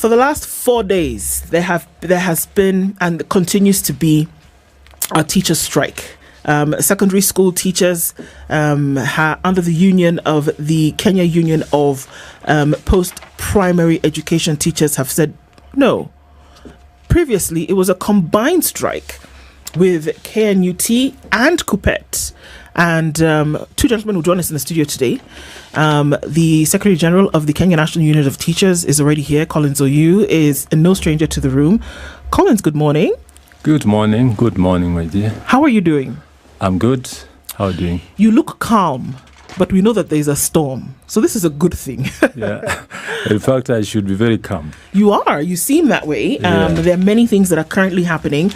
For the last 4 days, there has been and continues to be a teacher strike. Secondary school teachers under the union of the Kenya Union of Post-Primary Education Teachers have said no. Previously, it was a combined strike with KNUT and KUPPET. And two gentlemen who join us in the studio today. The Secretary General of the Kenya National Union of Teachers is already here. Collins Oyuu is no stranger to the room. Collins, good morning. Good morning. Good morning, my dear. How are you doing? I'm good. How are you doing? You look calm, but we know that there's a storm. So this is a good thing. Yeah. In fact, I should be very calm. You are. You seem that way. There are many things that are currently happening.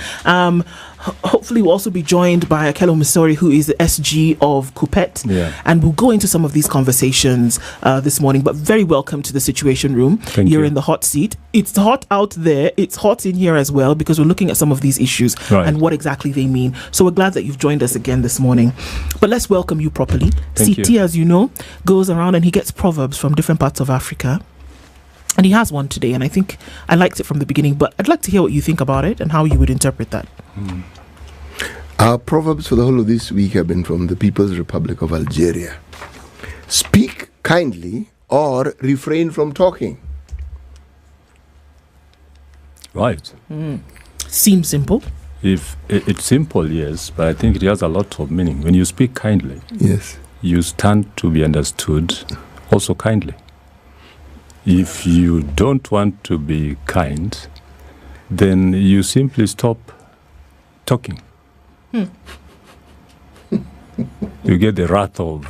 Hopefully we'll also be joined by Misori, who is the SG of KUPPET. Yeah. And we'll go into some of these conversations this morning. But very welcome to the Situation Room. You're in the hot seat. It's hot out there. It's hot in here as well, because we're looking at some of these issues and what exactly they mean. So we're glad that you've joined us again this morning. But let's welcome you properly. CT, as you know, goes around and he gets proverbs from different parts of Africa. And he has one today, and I think I liked it from the beginning, but I'd like to hear what you think about it and how you would interpret that. Our proverbs for the whole of this week have been from the People's Republic of Algeria. Speak kindly or refrain from talking. Right. Seems simple. If it's simple, yes, but I think it has a lot of meaning. When you speak kindly, yes, you stand to be understood also kindly. If you don't want to be kind, then you simply stop talking. You get the wrath of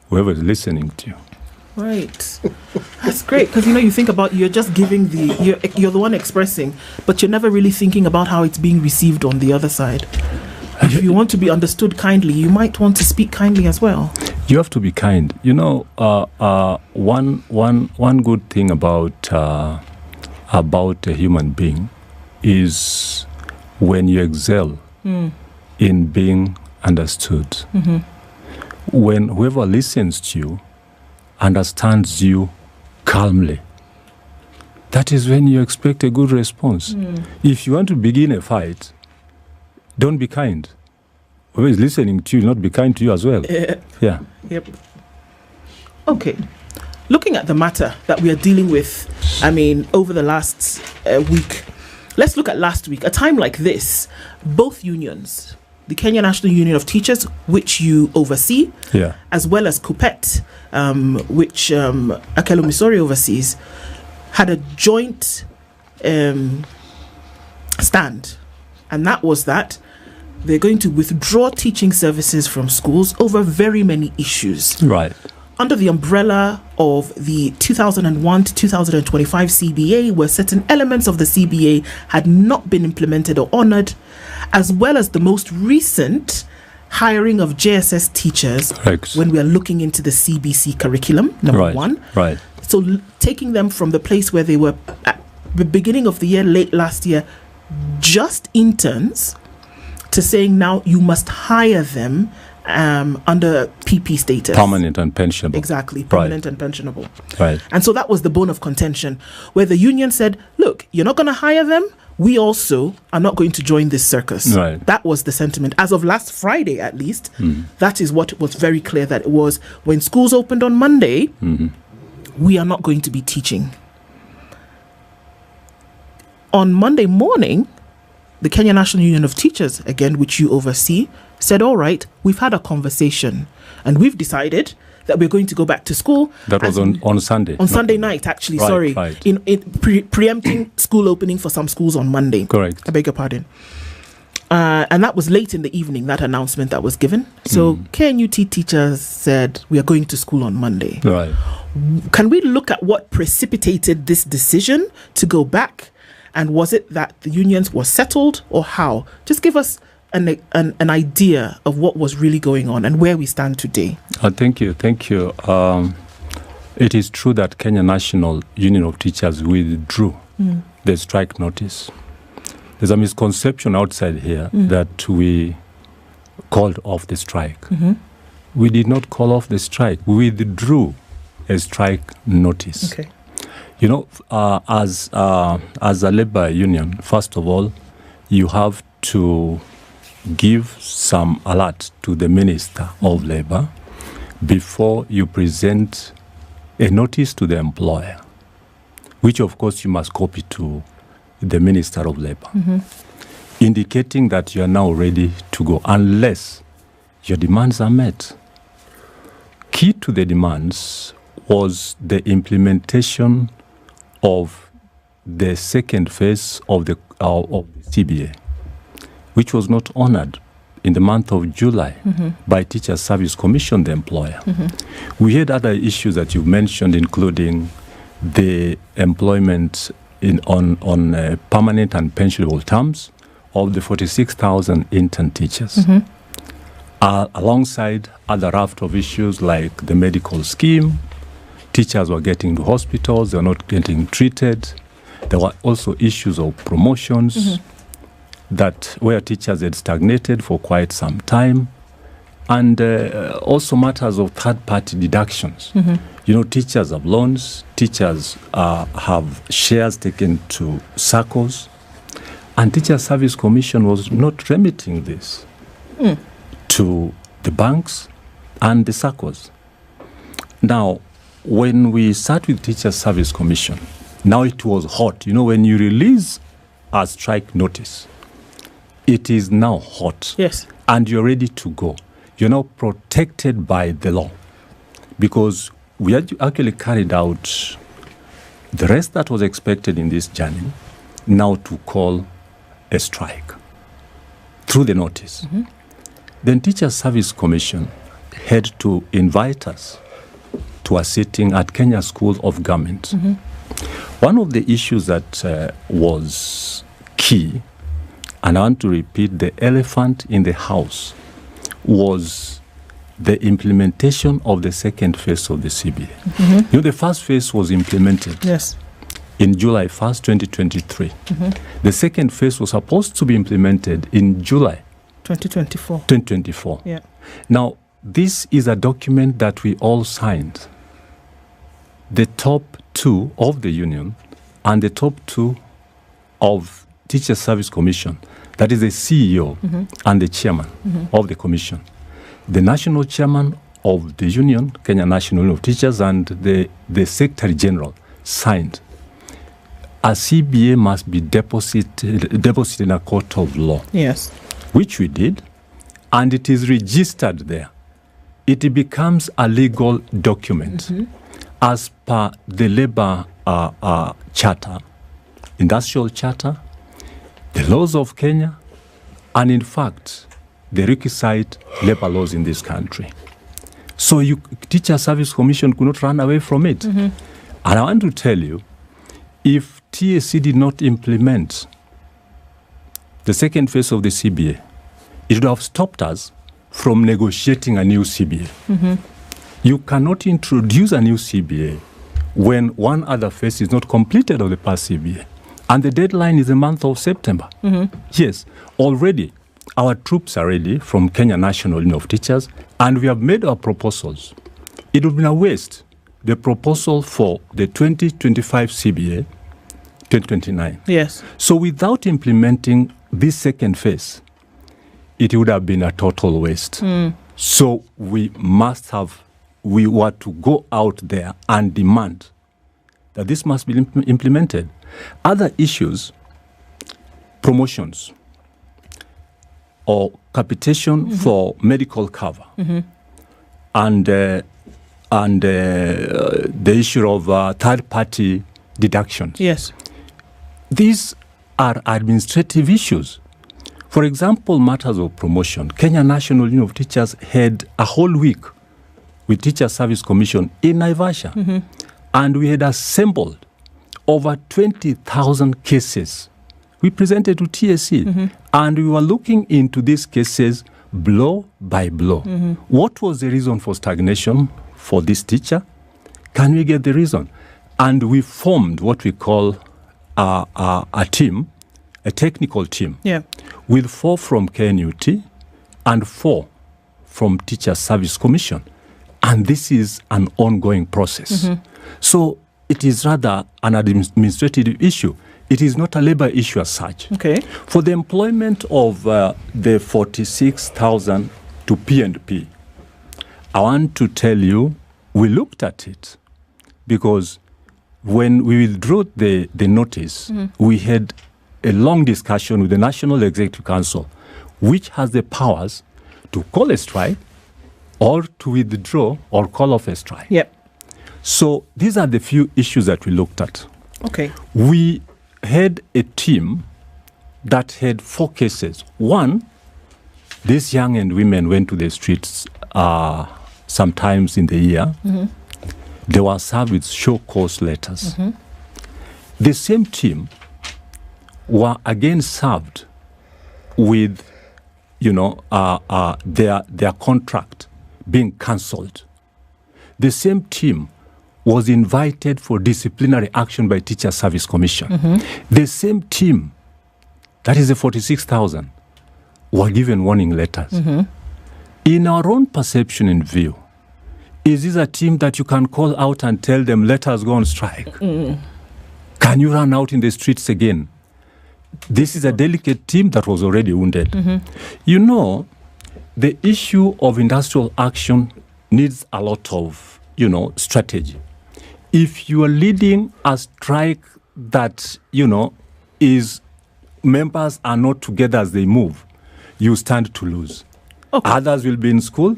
whoever is listening to you. Right. That's great, because you think about, you're just giving you're the one expressing, but you're never really thinking about how it's being received on the other side. If you want to be understood kindly, you might want to speak kindly as well. You have to be kind. One good thing about a human being is when you excel in being understood. Mm-hmm. When whoever listens to you understands you calmly, that is when you expect a good response. If you want to begin a fight, don't be kind. Whoever is listening to you will not be kind to you as well. Yeah. Yep. Okay. Looking at the matter that we are dealing with, over the last week, let's look at last week. A time like this, both unions, the Kenya National Union of Teachers, which you oversee, as well as KUPPET, which Misori oversees, had a joint stand. And that was that they're going to withdraw teaching services from schools over very many issues. Right. Under the umbrella of the 2001 to 2025 CBA, where certain elements of the CBA had not been implemented or honored, as well as the most recent hiring of JSS teachers. Correct. When we are looking into the CBC curriculum, number one. Right. So taking them from the place where they were at the beginning of the year, late last year, just interns, to saying now you must hire them under PP status. Permanent and pensionable. Exactly, permanent and pensionable. Right. And so that was the bone of contention, where the union said, look, you're not going to hire them. We also are not going to join this circus. Right. That was the sentiment. As of last Friday, at least, that is what was very clear, that it was when schools opened on Monday, we are not going to be teaching. On Monday morning, the Kenya National Union of Teachers, again, which you oversee, said, all right, we've had a conversation and we've decided that we're going to go back to school. That was on Sunday. On Sunday night, actually, sorry. Right. In preempting school opening for some schools on Monday. Correct. I beg your pardon. And that was late in the evening, that announcement that was given. So KNUT teachers said, we are going to school on Monday. Right. Can we look at what precipitated this decision to go back? And was it that the unions were settled, or how? Just give us an idea of what was really going on and where we stand today. Thank you. It is true that Kenya National Union of Teachers withdrew the strike notice. There's a misconception outside here that we called off the strike. We did not call off the strike. We withdrew a strike notice. Okay. You know, as a labor union, first of all, you have to give some alert to the Minister of Labor before you present a notice to the employer, which of course you must copy to the Minister of Labor, indicating that you are now ready to go unless your demands are met. Key to the demands was the implementation of the second phase of the CBA, which was not honored in the month of July by Teachers Service Commission, the employer. We had other issues that you mentioned, including the employment on permanent and pensionable terms of the 46,000 intern teachers, alongside other raft of issues like the medical scheme. Teachers were getting to hospitals, they were not getting treated. There were also issues of promotions that where teachers had stagnated for quite some time, and also matters of third-party deductions. You know, teachers have loans, teachers have shares taken to SACCOs, and Teacher Service Commission was not remitting this to the banks and the SACCOs. Now, when we start with Teacher Service Commission, now it was hot. You know, when you release a strike notice, it is now hot. Yes. And you're ready to go. You're now protected by the law, because we had actually carried out the rest that was expected in this journey now to call a strike through the notice. Then Teacher Service Commission had to invite us to a sitting at Kenya School of Government. One of the issues that was key, and I want to repeat, the elephant in the house, was the implementation of the second phase of the CBA. You know, the first phase was implemented in July 1st, 2023. The second phase was supposed to be implemented in July 2024. Yeah. Now, this is a document that we all signed. The top two of the union and the top two of Teacher Service Commission, that is the CEO and the chairman of the commission, the national chairman of the union, Kenya National Union of Teachers, and the Secretary General signed. A CBA must be deposited in a court of law. Yes. Which we did, and it is registered there. It becomes a legal document as per the labor charter, industrial charter, the laws of Kenya, and in fact, the requisite labor laws in this country. So Teacher Service Commission could not run away from it. And I want to tell you, if TSC did not implement the second phase of the CBA, it would have stopped us from negotiating a new CBA. You cannot introduce a new CBA when one other phase is not completed of the past CBA. And the deadline is the month of September. Yes, already our troops are ready from Kenya National Union of Teachers, and we have made our proposals. It would be a waste, the proposal for the 2025 CBA, 2029. Yes. So without implementing this second phase, it would have been a total waste. So we were to go out there and demand that this must be implemented. Other issues, promotions or capitation for medical cover, and the issue of third-party deductions. Yes. These are administrative issues. For example, matters of promotion. Kenya National Union of Teachers had a whole week with Teacher Service Commission in Naivasha, and we had assembled over 20,000 cases. We presented to TSC, and we were looking into these cases blow by blow. What was the reason for stagnation for this teacher? Can we get the reason? And we formed what we call a team, a technical team, with 4 from KNUT and 4 from Teacher Service Commission. And this is an ongoing process. So it is rather an administrative issue. It is not a labor issue as such. Okay. For the employment of the 46,000 to P&P, I want to tell you, we looked at it because when we withdrew the notice, we had a long discussion with the National Executive Council, which has the powers to call a strike or to withdraw or call off a strike. Yep. So these are the few issues that we looked at. Okay. We had a team that had 4 cases. One, these young and women went to the streets sometimes in the year. They were served with show cause letters. The same team were again served with, their contract being cancelled. The same team was invited for disciplinary action by Teacher Service Commission. The same team, that is the 46,000, were given warning letters. In our own perception and view, is this a team that you can call out and tell them, let us go on strike? Can you run out in the streets again? This is a delicate team that was already wounded. The issue of industrial action needs a lot of, strategy. If you are leading a strike that, is members are not together as they move, you stand to lose. Okay. Others will be in school,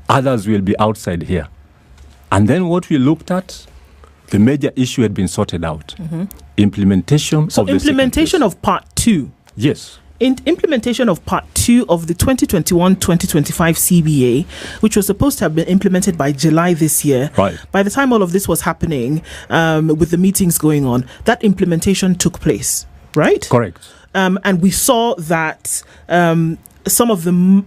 others will be outside here. And then what we looked at, the major issue had been sorted out. Implementation of part 2. Yes. In implementation of part 2 of the 2021-2025 CBA, which was supposed to have been implemented by July this year. Right. By the time all of this was happening, with the meetings going on, that implementation took place, right? Correct. And we saw that some of the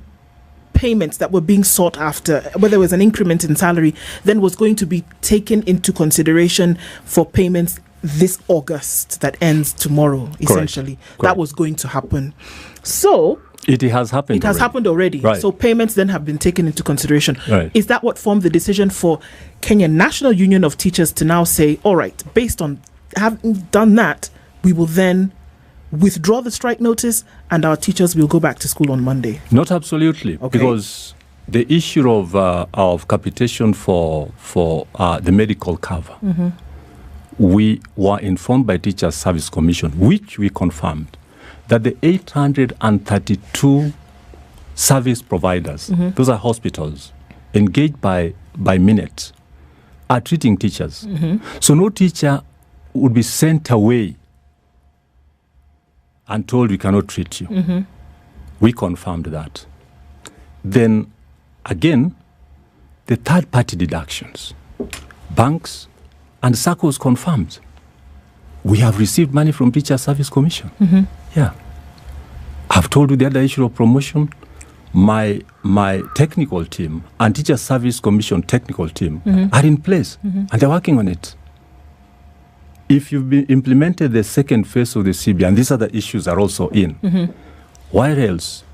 payments that were being sought after, whether there was an increment in salary, then was going to be taken into consideration for payments this August that ends tomorrow, essentially. Correct. That was going to happen. So it has happened. It has happened already. Right. So payments then have been taken into consideration. Right. Is that what formed the decision for Kenya National Union of Teachers to now say, all right, based on having done that, we will then withdraw the strike notice and our teachers will go back to school on Monday? Not absolutely, because the issue of capitation for the medical cover, we were informed by Teacher Service Commission, which we confirmed, that the 832 service providers, those are hospitals, engaged by minutes, are treating teachers. So no teacher would be sent away and told we cannot treat you. We confirmed that. Then again, the third-party deductions, banks and SACCOs confirmed. We have received money from Teacher Service Commission. Yeah. I've told you the other issue of promotion. My technical team and Teacher Service Commission technical team are in place and they're working on it. If you've been implemented the second phase of the CBA, and these other issues are also in, why else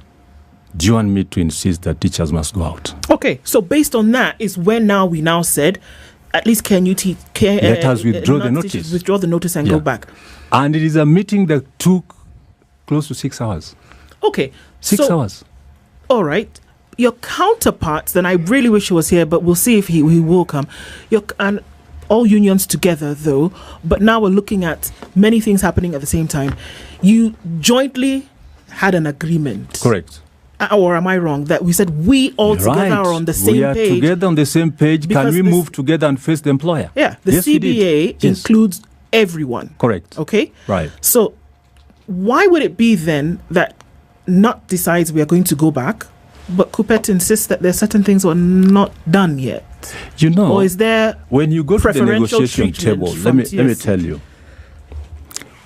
do you want me to insist that teachers must go out? Okay, so based on that is when we now said, at least KNUT, let us withdraw the notice. Withdraw the notice and go back. And it is a meeting that took close to 6 hours. Okay. 6 hours. All right. Your counterparts, then I really wish he was here, but we'll see if he will come. And all unions together, though, but now we're looking at many things happening at the same time. You jointly had an agreement. Correct. Or am I wrong? That we said we all together are on the same page. We are together on the same page. Can we move together and face the employer? Yeah. The CBA includes everyone. Correct. Okay? Right. So why would it be then that KNUT decides we are going to go back, but KUPPET insists that there are certain things were not done yet? Or is there when you go to the negotiation table, let me tell you,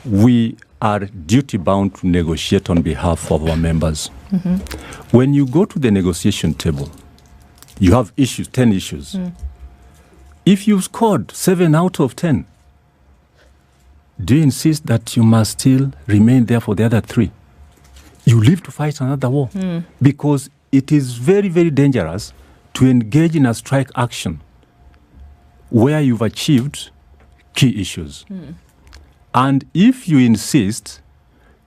we are duty bound to negotiate on behalf of our members. When you go to the negotiation table, you have issues, 10 issues. If you've scored 7 out of 10, do you insist that you must still remain there for the other 3? You live to fight another war because it is very, very dangerous to engage in a strike action where you've achieved key issues. And if you insist,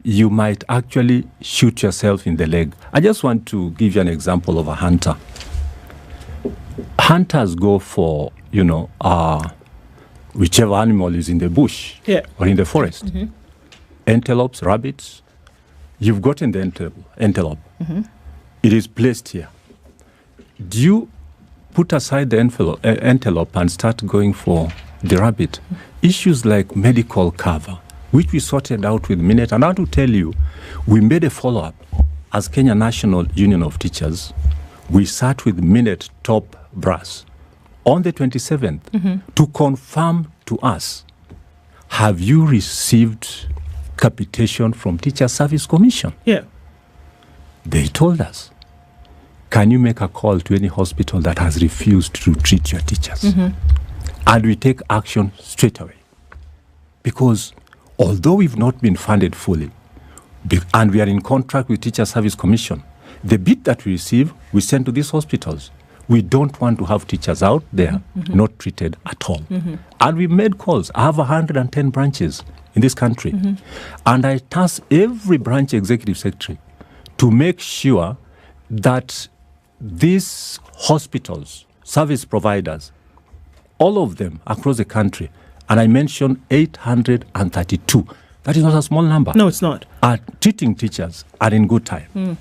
you might actually shoot yourself in the leg. I just want to give you an example of a hunter. Hunters go for, whichever animal is in the bush or in the forest. Antelopes, rabbits. You've gotten the antelope. It is placed here. Do you put aside the antelope and start going for the rabbit? Issues like medical cover, which we sorted out with Minute. And I want to tell you, we made a follow-up as Kenya National Union of Teachers. We sat with Minute top brass on the 27th to confirm to us, have you received capitation from Teacher Service Commission? Yeah. They told us, can you make a call to any hospital that has refused to treat your teachers? And we take action straight away. Because although we've not been funded fully, and we are in contract with Teacher Service Commission, the bit that we receive, we send to these hospitals. We don't want to have teachers out there not treated at all. And we made calls. I have 110 branches in this country. And I task every branch executive secretary to make sure that these hospitals, service providers, all of them across the country, and I mentioned 832, that is not a small number. No, it's not. Are treating teachers are in good time.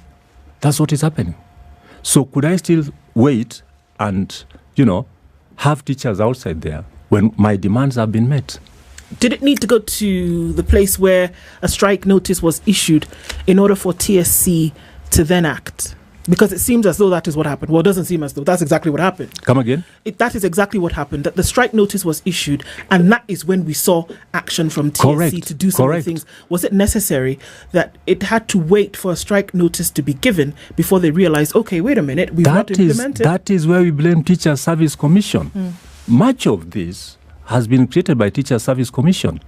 That's what is happening. So could I still wait and, have teachers outside there when my demands have been met? Did it need to go to the place where a strike notice was issued in order for TSC to then act? Because it seems as though that is what happened. Well, it doesn't seem as though. That's exactly what happened. Come again? That is exactly what happened. That the strike notice was issued, and that is when we saw action from TSC to do some of the things. Was it necessary that it had to wait for a strike notice to be given before they realized, okay, wait a minute, we've not implemented? That is where we blame Teacher Service Commission. Much of this has been created by Teacher Service Commission.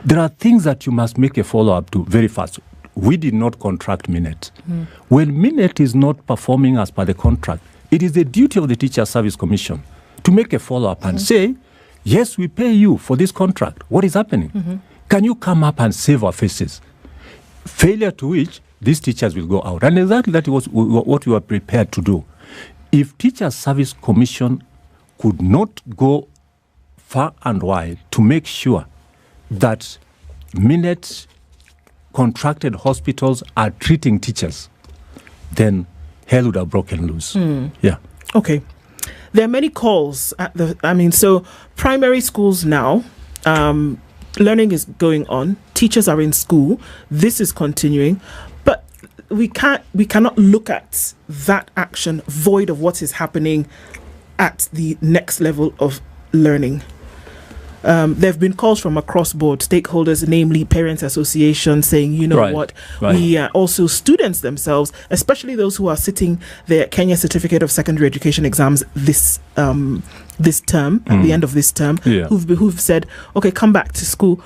There are things that you must make a follow-up to very fast. We did not contract Minute. When Minute is not performing as per the contract, it is the duty of the Teacher Service Commission to make a follow-up and say, yes, we pay you for this contract. What is happening? Can you come up and save our faces? Failure to which, these teachers will go out. And exactly that was what we were prepared to do. If Teacher Service Commission could not go far and wide to make sure that Minute contracted hospitals are treating teachers, then hell would have broken loose. Yeah. Okay. There are many calls at so primary schools now, learning is going on. Teachers are in school. This is continuing. But we cannot look at that action void of what is happening at the next level of learning. There have been calls from across board stakeholders, namely parents associations, saying, we are also students themselves, especially those who are sitting their Kenya Certificate of Secondary Education exams this term, at the end of this term, who've said, okay, come back to school.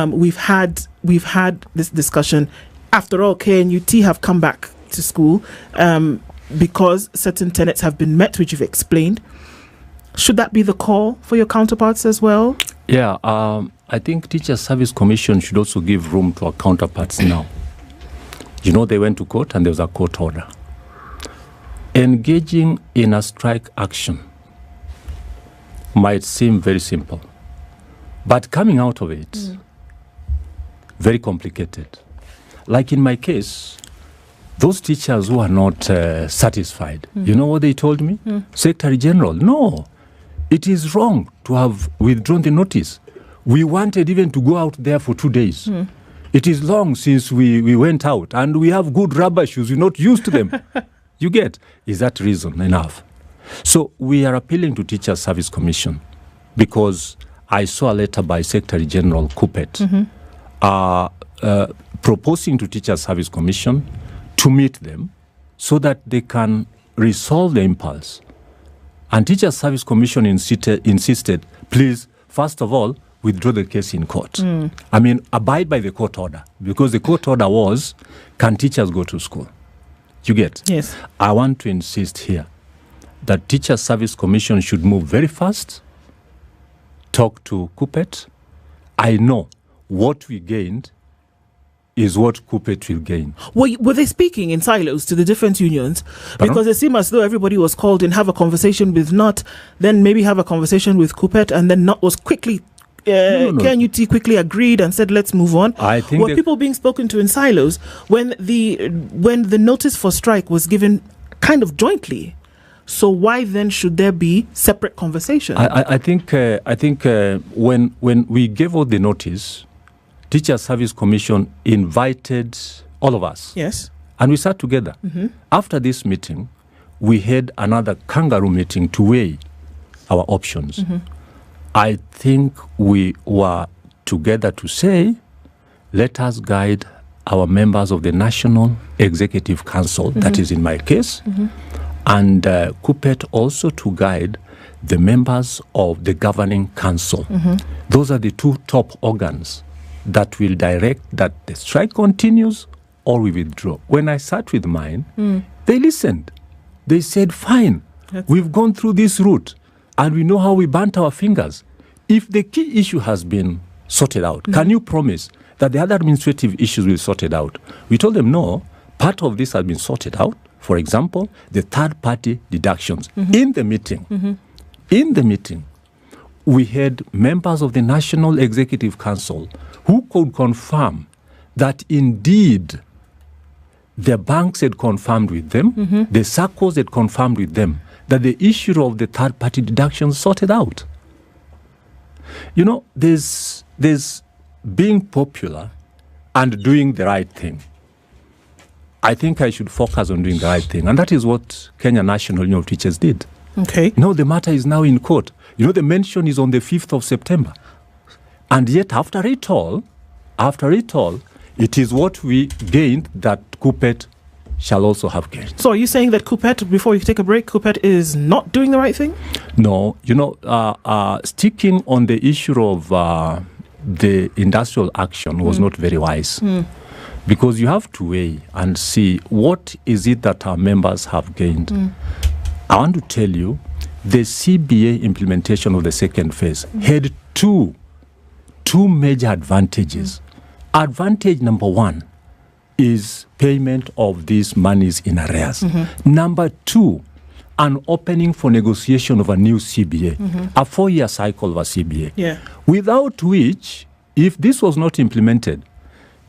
We've had this discussion. After all, KNUT have come back to school because certain tenets have been met, which you've explained. Should that be the call for your counterparts as well? Yeah, I think Teacher Service Commission should also give room to our counterparts now. They went to court and there was a court order. Engaging in a strike action might seem very simple, but coming out of it, very complicated. Like in my case, those teachers who are not satisfied, you know what they told me? Secretary General, no. It is wrong to have withdrawn the notice. We wanted even to go out there for 2 days. It is long since we went out, and we have good rubber shoes. We're not used to them. You get? Is that reason enough? So we are appealing to Teacher Service Commission because I saw a letter by Secretary General KUPPET proposing to Teacher Service Commission to meet them so that they can resolve the impasse. And Teacher Service Commission insisted, please, first of all, withdraw the case in court. Abide by the court order, because the court order was, can teachers go to school? You get? Yes. I want to insist here that Teacher Service Commission should move very fast, talk to KUPPET, I know what we gained is what KUPPET will gain. Were they speaking in silos to the different unions? Pardon? Because it seemed as though everybody was called in, have a conversation with KNUT, then maybe have a conversation with KUPPET, and then KNUT was quickly, KNUT quickly agreed and said, let's move on. I think were people being spoken to in silos when the notice for strike was given kind of jointly? So why then should there be separate conversation? I think when we gave out the notice, Teacher Service Commission invited all of us. Yes. And we sat together. Mm-hmm. After this meeting, we had another kangaroo meeting to weigh our options. Mm-hmm. I think we were together to say, let us guide our members of the National Executive Council, that is in my case, and KUPPET also to guide the members of the Governing Council. Those are the two top organs that will direct that the strike continues or we withdraw. When I sat with mine, they listened. They said, fine, we've gone through this route and we know how we burnt our fingers. If the key issue has been sorted out, can you promise that the other administrative issues will be sorted out? We told them, no, part of this has been sorted out. For example, the third-party deductions. In the meeting, we had members of the National Executive Council who could confirm that indeed the banks had confirmed with them, the SACCOs had confirmed with them, that the issue of the third-party deductions sorted out. You know, there's being popular and doing the right thing. I think I should focus on doing the right thing. And that is what Kenya National Union of Teachers did. Okay. No, the matter is now in court. You know, the mention is on the 5th of September. And yet, after it all, it is what we gained that KUPPET shall also have gained. So are you saying that KUPPET, before you take a break, KUPPET is not doing the right thing? No. You know, sticking on the issue of the industrial action was not very wise. Because you have to weigh and see what is it that our members have gained. I want to tell you, the CBA implementation of the second phase had two major advantages. Advantage number one is payment of these monies in arrears. Number two, an opening for negotiation of a new CBA, a 4-year cycle of a CBA. Yeah. Without which, if this was not implemented,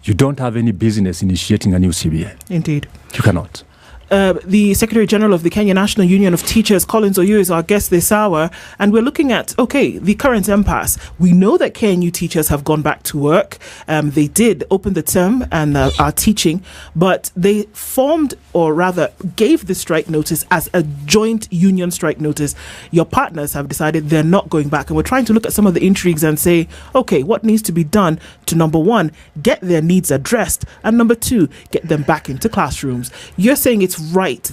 you don't have any business initiating a new CBA. Indeed. You cannot. The Secretary General of the Kenya National Union of Teachers, Collins Oyuu, is our guest this hour, and we're looking at, the current impasse. We know that KNU teachers have gone back to work. They did open the term and are teaching, but they formed, or rather gave the strike notice as a joint union strike notice. Your partners have decided they're not going back, and we're trying to look at some of the intrigues and say, what needs to be done to, number one, get their needs addressed, and number two, get them back into classrooms. You're saying it's right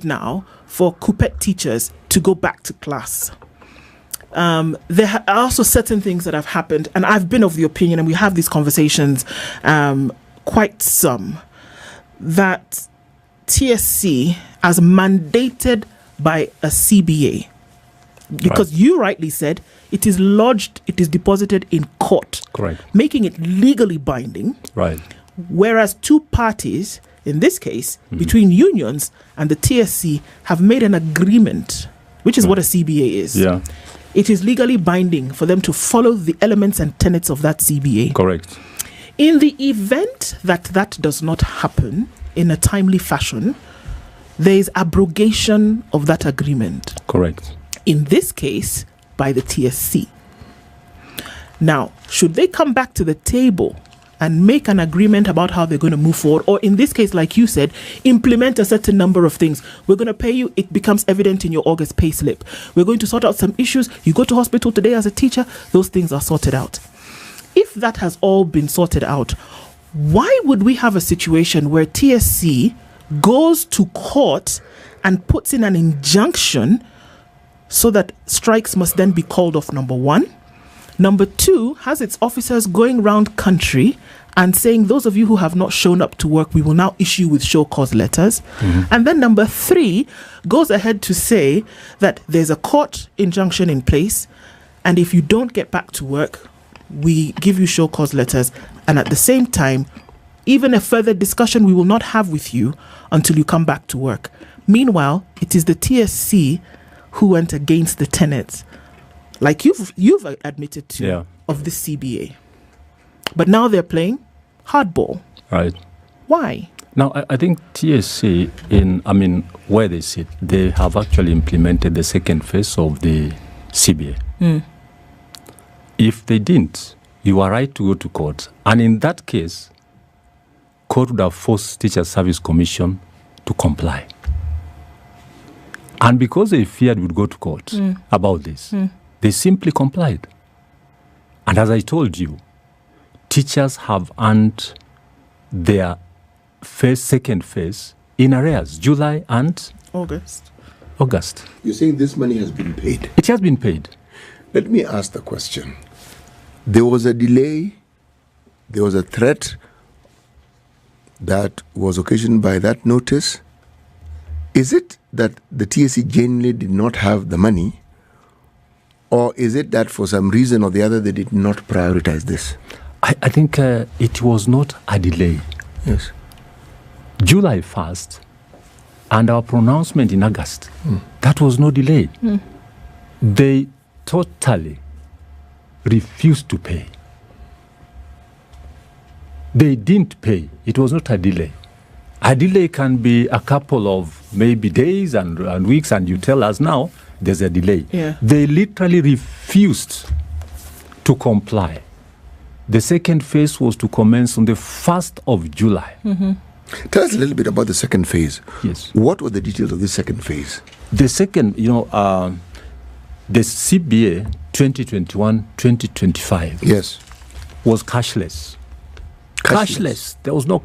now for KUPPET teachers to go back to class. There are also certain things that have happened, and I've been of the opinion, and we have these conversations quite some, that TSC, as mandated by a CBA, because you rightly said it is lodged, it is deposited in court, correct, making it legally binding, right? Whereas two parties, in this case, between unions and the TSC, have made an agreement, which is what a CBA is. Yeah. It is legally binding for them to follow the elements and tenets of that CBA. Correct. In the event that that does not happen in a timely fashion, there is abrogation of that agreement. Correct. In this case, by the TSC. Now, should they come back to the table and make an agreement about how they're going to move forward, or in this case, like you said, implement a certain number of things? We're going to pay you, it becomes evident in your August pay slip. We're going to sort out some issues. You go to hospital today as a teacher, those things are sorted out. If that has all been sorted out, why would we have a situation where TSC goes to court and puts in an injunction so that strikes must then be called off, number one? Number two, has its officers going around country and saying, those of you who have not shown up to work, we will now issue with show cause letters. And then number three, goes ahead to say that there's a court injunction in place, and if you don't get back to work, we give you show cause letters, and at the same time, even a further discussion we will not have with you until you come back to work. Meanwhile, it is the TSC who went against the tenets, like you've admitted to, of the CBA. But now they're playing hardball. Right. Why? Now, I think TSC, where they sit, they have actually implemented the second phase of the CBA. If they didn't, you are right to go to court. And in that case, court would have forced Teacher Service Commission to comply. And because they feared we would go to court about this, they simply complied. And as I told you, teachers have earned their second phase in arrears, July and August. You're saying this money has been paid? It has been paid. Let me ask the question. There was a delay, there was a threat that was occasioned by that notice. Is it that the TSC genuinely did not have the money, or is it that for some reason or the other they did not prioritize this? I think it was not a delay. Yes. July 1st and our pronouncement in August, that was no delay. They totally refused to pay. They didn't pay. It was not a delay. A delay can be a couple of maybe days and weeks, and you tell us now there's a delay. Yeah. They literally refused to comply. The second phase was to commence on the 1st of July. Tell us a little bit about the second phase. Yes. What were the details of this second phase? The second, the CBA 2021-2025 Yes. was cashless. There was no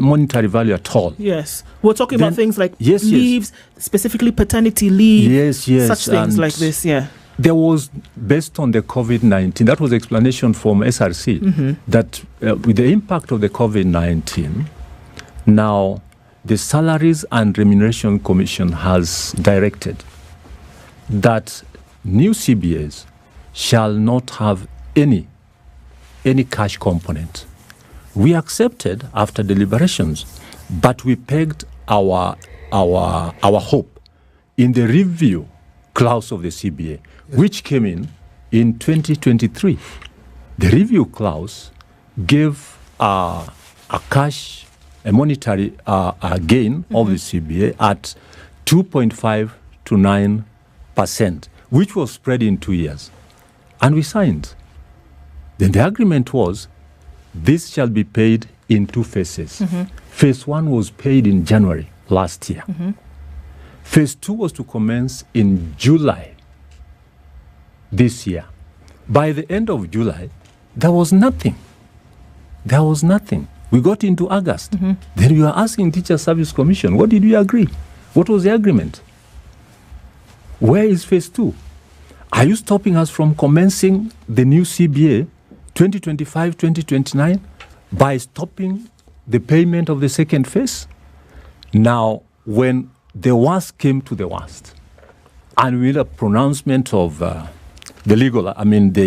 monetary value at all. Yes. We're talking about things like yes, leaves, specifically paternity leave, yes, such things like this, yeah. There was, based on the COVID-19, that was explanation from SRC, that with the impact of the COVID-19, now the Salaries and Remuneration Commission has directed that new CBAs shall not have any cash component. We accepted after deliberations, but we pegged our hope in the review clause of the CBA, which came in 2023. The review clause gave a monetary gain of the CBA at 2.5 to 9%, which was spread in 2 years. And we signed. Then the agreement was, this shall be paid in two phases. Phase 1 was paid in January last year. Phase 2 was to commence in July this year. By the end of July, there was nothing. We got into August. Then we were asking Teacher Service Commission, what did we agree? What was the agreement? Where is phase 2? Are you stopping us from commencing the new CBA 2025-2029 by stopping the payment of the second phase? Now, when the worst came to the worst, and we had a pronouncement of the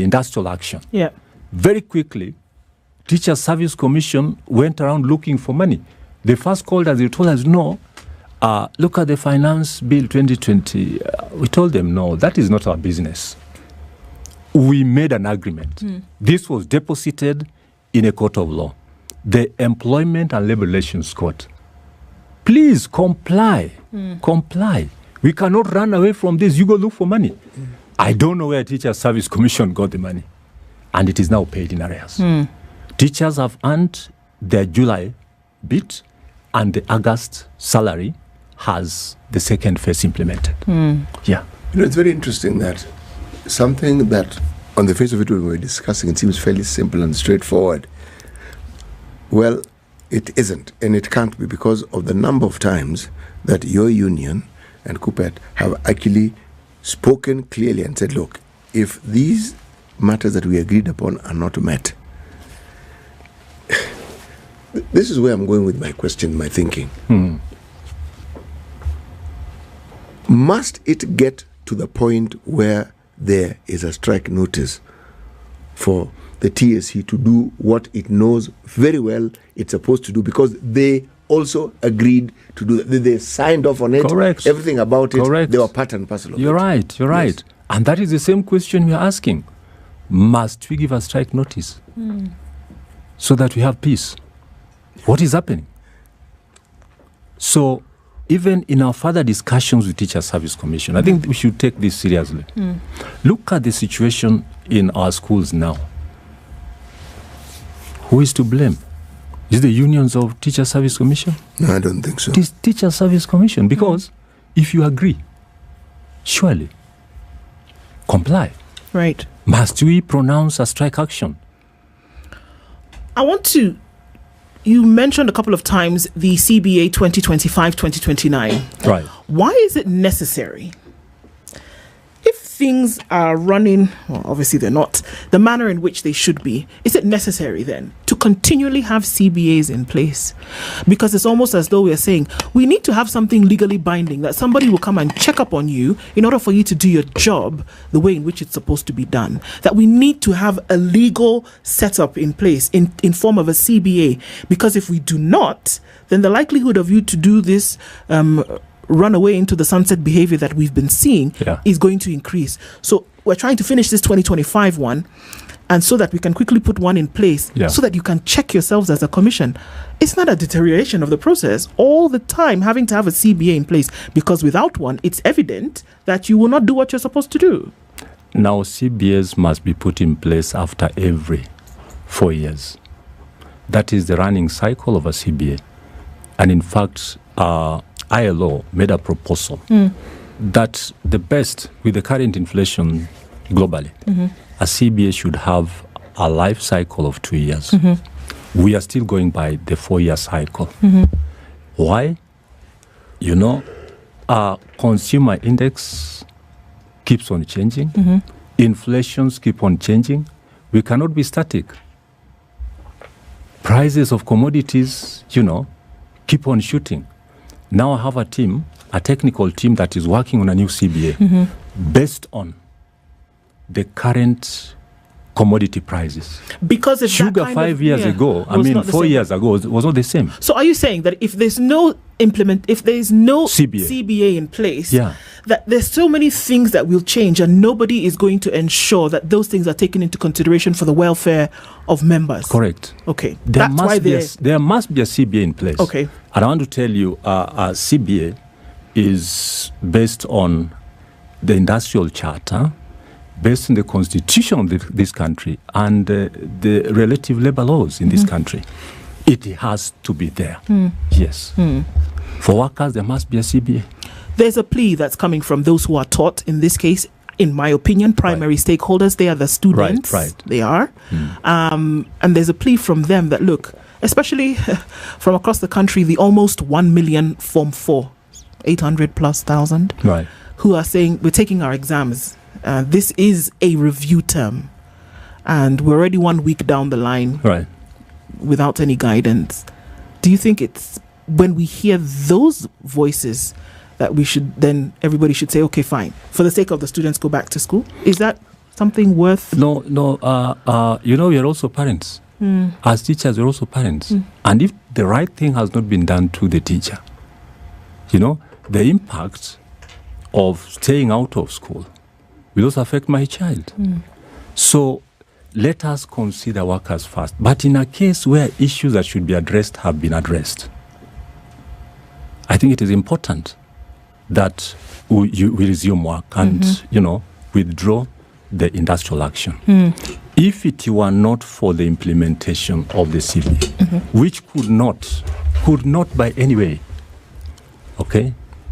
industrial action, very quickly, Teacher Service Commission went around looking for money. They first called us, they told us, no, look at the Finance Bill 2020. We told them, no, that is not our business. We made an agreement. This was deposited in a court of law, the Employment and Labor Relations Court. Please comply. Comply. We cannot run away from this. You go look for money. I don't know where Teacher Service Commission got the money. And it is now paid in arrears. Teachers have earned their July bit, and the August salary has the second phase implemented. Yeah. It's very interesting that something that on the face of it we were discussing, it seems fairly simple and straightforward. Well, it isn't, and it can't be, because of the number of times that your union and KUPPET have actually spoken clearly and said, look, if these matters that we agreed upon are not met, this is where I'm going with my question, my thinking. Must it get to the point where there is a strike notice for the TSC to do what it knows very well it's supposed to do, because they also agreed to do that. They signed off on it. Correct. Everything about it. Correct. They were part and parcel of it. You're right. Yes. And that is the same question we are asking. Must we give a strike notice so that we have peace? What is happening? So even in our further discussions with Teacher Service Commission, I think we should take this seriously. Look at the situation in our schools now. Who is to blame? Is it the unions of Teacher Service Commission? No, I don't think so. It is Teacher Service Commission, because if you agree, surely comply. Right. Must we pronounce a strike action? You mentioned a couple of times the CBA 2025-2029. Right. Why is it necessary? If things are running, well, obviously they're not, the manner in which they should be, is it necessary then to continually have CBAs in place? Because it's almost as though we're saying we need to have something legally binding, that somebody will come and check up on you in order for you to do your job the way in which it's supposed to be done. That we need to have a legal setup in place in form of a CBA, because if we do not, then the likelihood of you to do this run away into the sunset behavior that we've been seeing is going to increase. So we're trying to finish this 2025 one, and so that we can quickly put one in place so that you can check yourselves as a commission. It's not a deterioration of the process all the time having to have a CBA in place, because without one, it's evident that you will not do what you're supposed to do. Now, CBAs must be put in place after every 4 years. That is the running cycle of a CBA. And in fact, ILO made a proposal that the best, with the current inflation globally, a CBA should have a life cycle of 2 years. We are still going by the 4-year cycle. Why? Our consumer index keeps on changing. Inflations keep on changing. We cannot be static. Prices of commodities, keep on shooting. Now I have a technical team that is working on a new CBA based on the current commodity prices. Because if sugar 4 years ago was not the same. So are you saying that if there's no CBA in place, that there's so many things that will change and nobody is going to ensure that those things are taken into consideration for the welfare of members? Correct. Okay. There must be a CBA in place. Okay. And I want to tell you, a CBA is based on the industrial charter, based on the constitution of this country and the relative labor laws in this country. It has to be there. Yes. For workers, there must be a CBA. There's a plea that's coming from those who are taught, in this case, in my opinion, primary stakeholders. They are the students. Right. They are. And there's a plea from them that, look, especially from across the country, the almost 1 million Form 4, 800,000+, who are saying, we're taking our exams. This is a review term. And we're already 1 week down the line without any guidance. Do you think it's when we hear those voices that everybody should say, okay, fine, for the sake of the students, go back to school? Is that something worth? No. We are also parents. As teachers, we're also parents. And if the right thing has not been done to the teacher, the impact of staying out of school will also affect my child. So let us consider workers first. But in a case where issues that should be addressed have been addressed, I think it is important that we resume work and, withdraw the industrial action. If it were not for the implementation of the CBA, which could not by any way,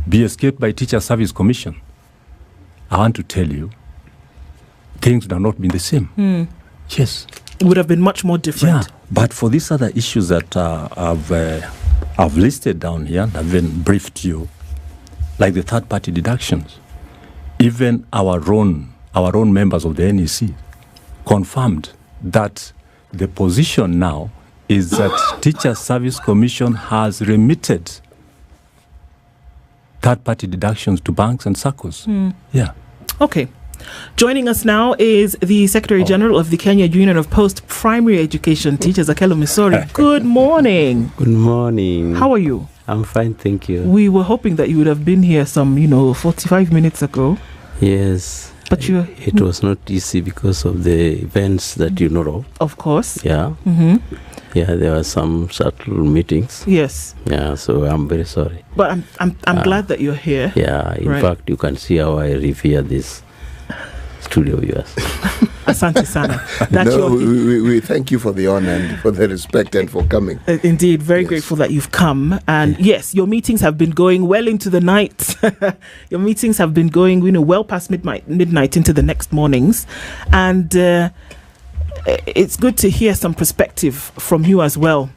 be escaped by Teacher Service Commission, I want to tell you, things would have not been the same. Yes. It would have been much more different. Yeah, but for these other issues that I've listed down here, I've been briefed you, like the third-party deductions, even our own members of the NEC confirmed that the position now is that Teacher Service Commission has remitted third-party deductions to banks and SACCOs. Okay. Joining us now is the Secretary General of the Kenya Union of Post-Primary Education Teachers, Okello Misori. Good morning. Good morning. How are you? I'm fine, thank you. We were hoping that you would have been here some, 45 minutes ago. Yes. But it was not easy because of the events that you know of. Of course. Yeah. Mm-hmm. Yeah, there were some subtle meetings. Yes. Yeah, so I'm very sorry. But I'm glad that you're here. Yeah, in fact, you can see how I revere this studio viewers. Asante sana. We thank you for the honor and for the respect and for coming. Indeed, very grateful that you've come. And yes, your meetings have been going well into the night. Your meetings have been going, well past midnight into the next mornings. And it's good to hear some perspective from you as well,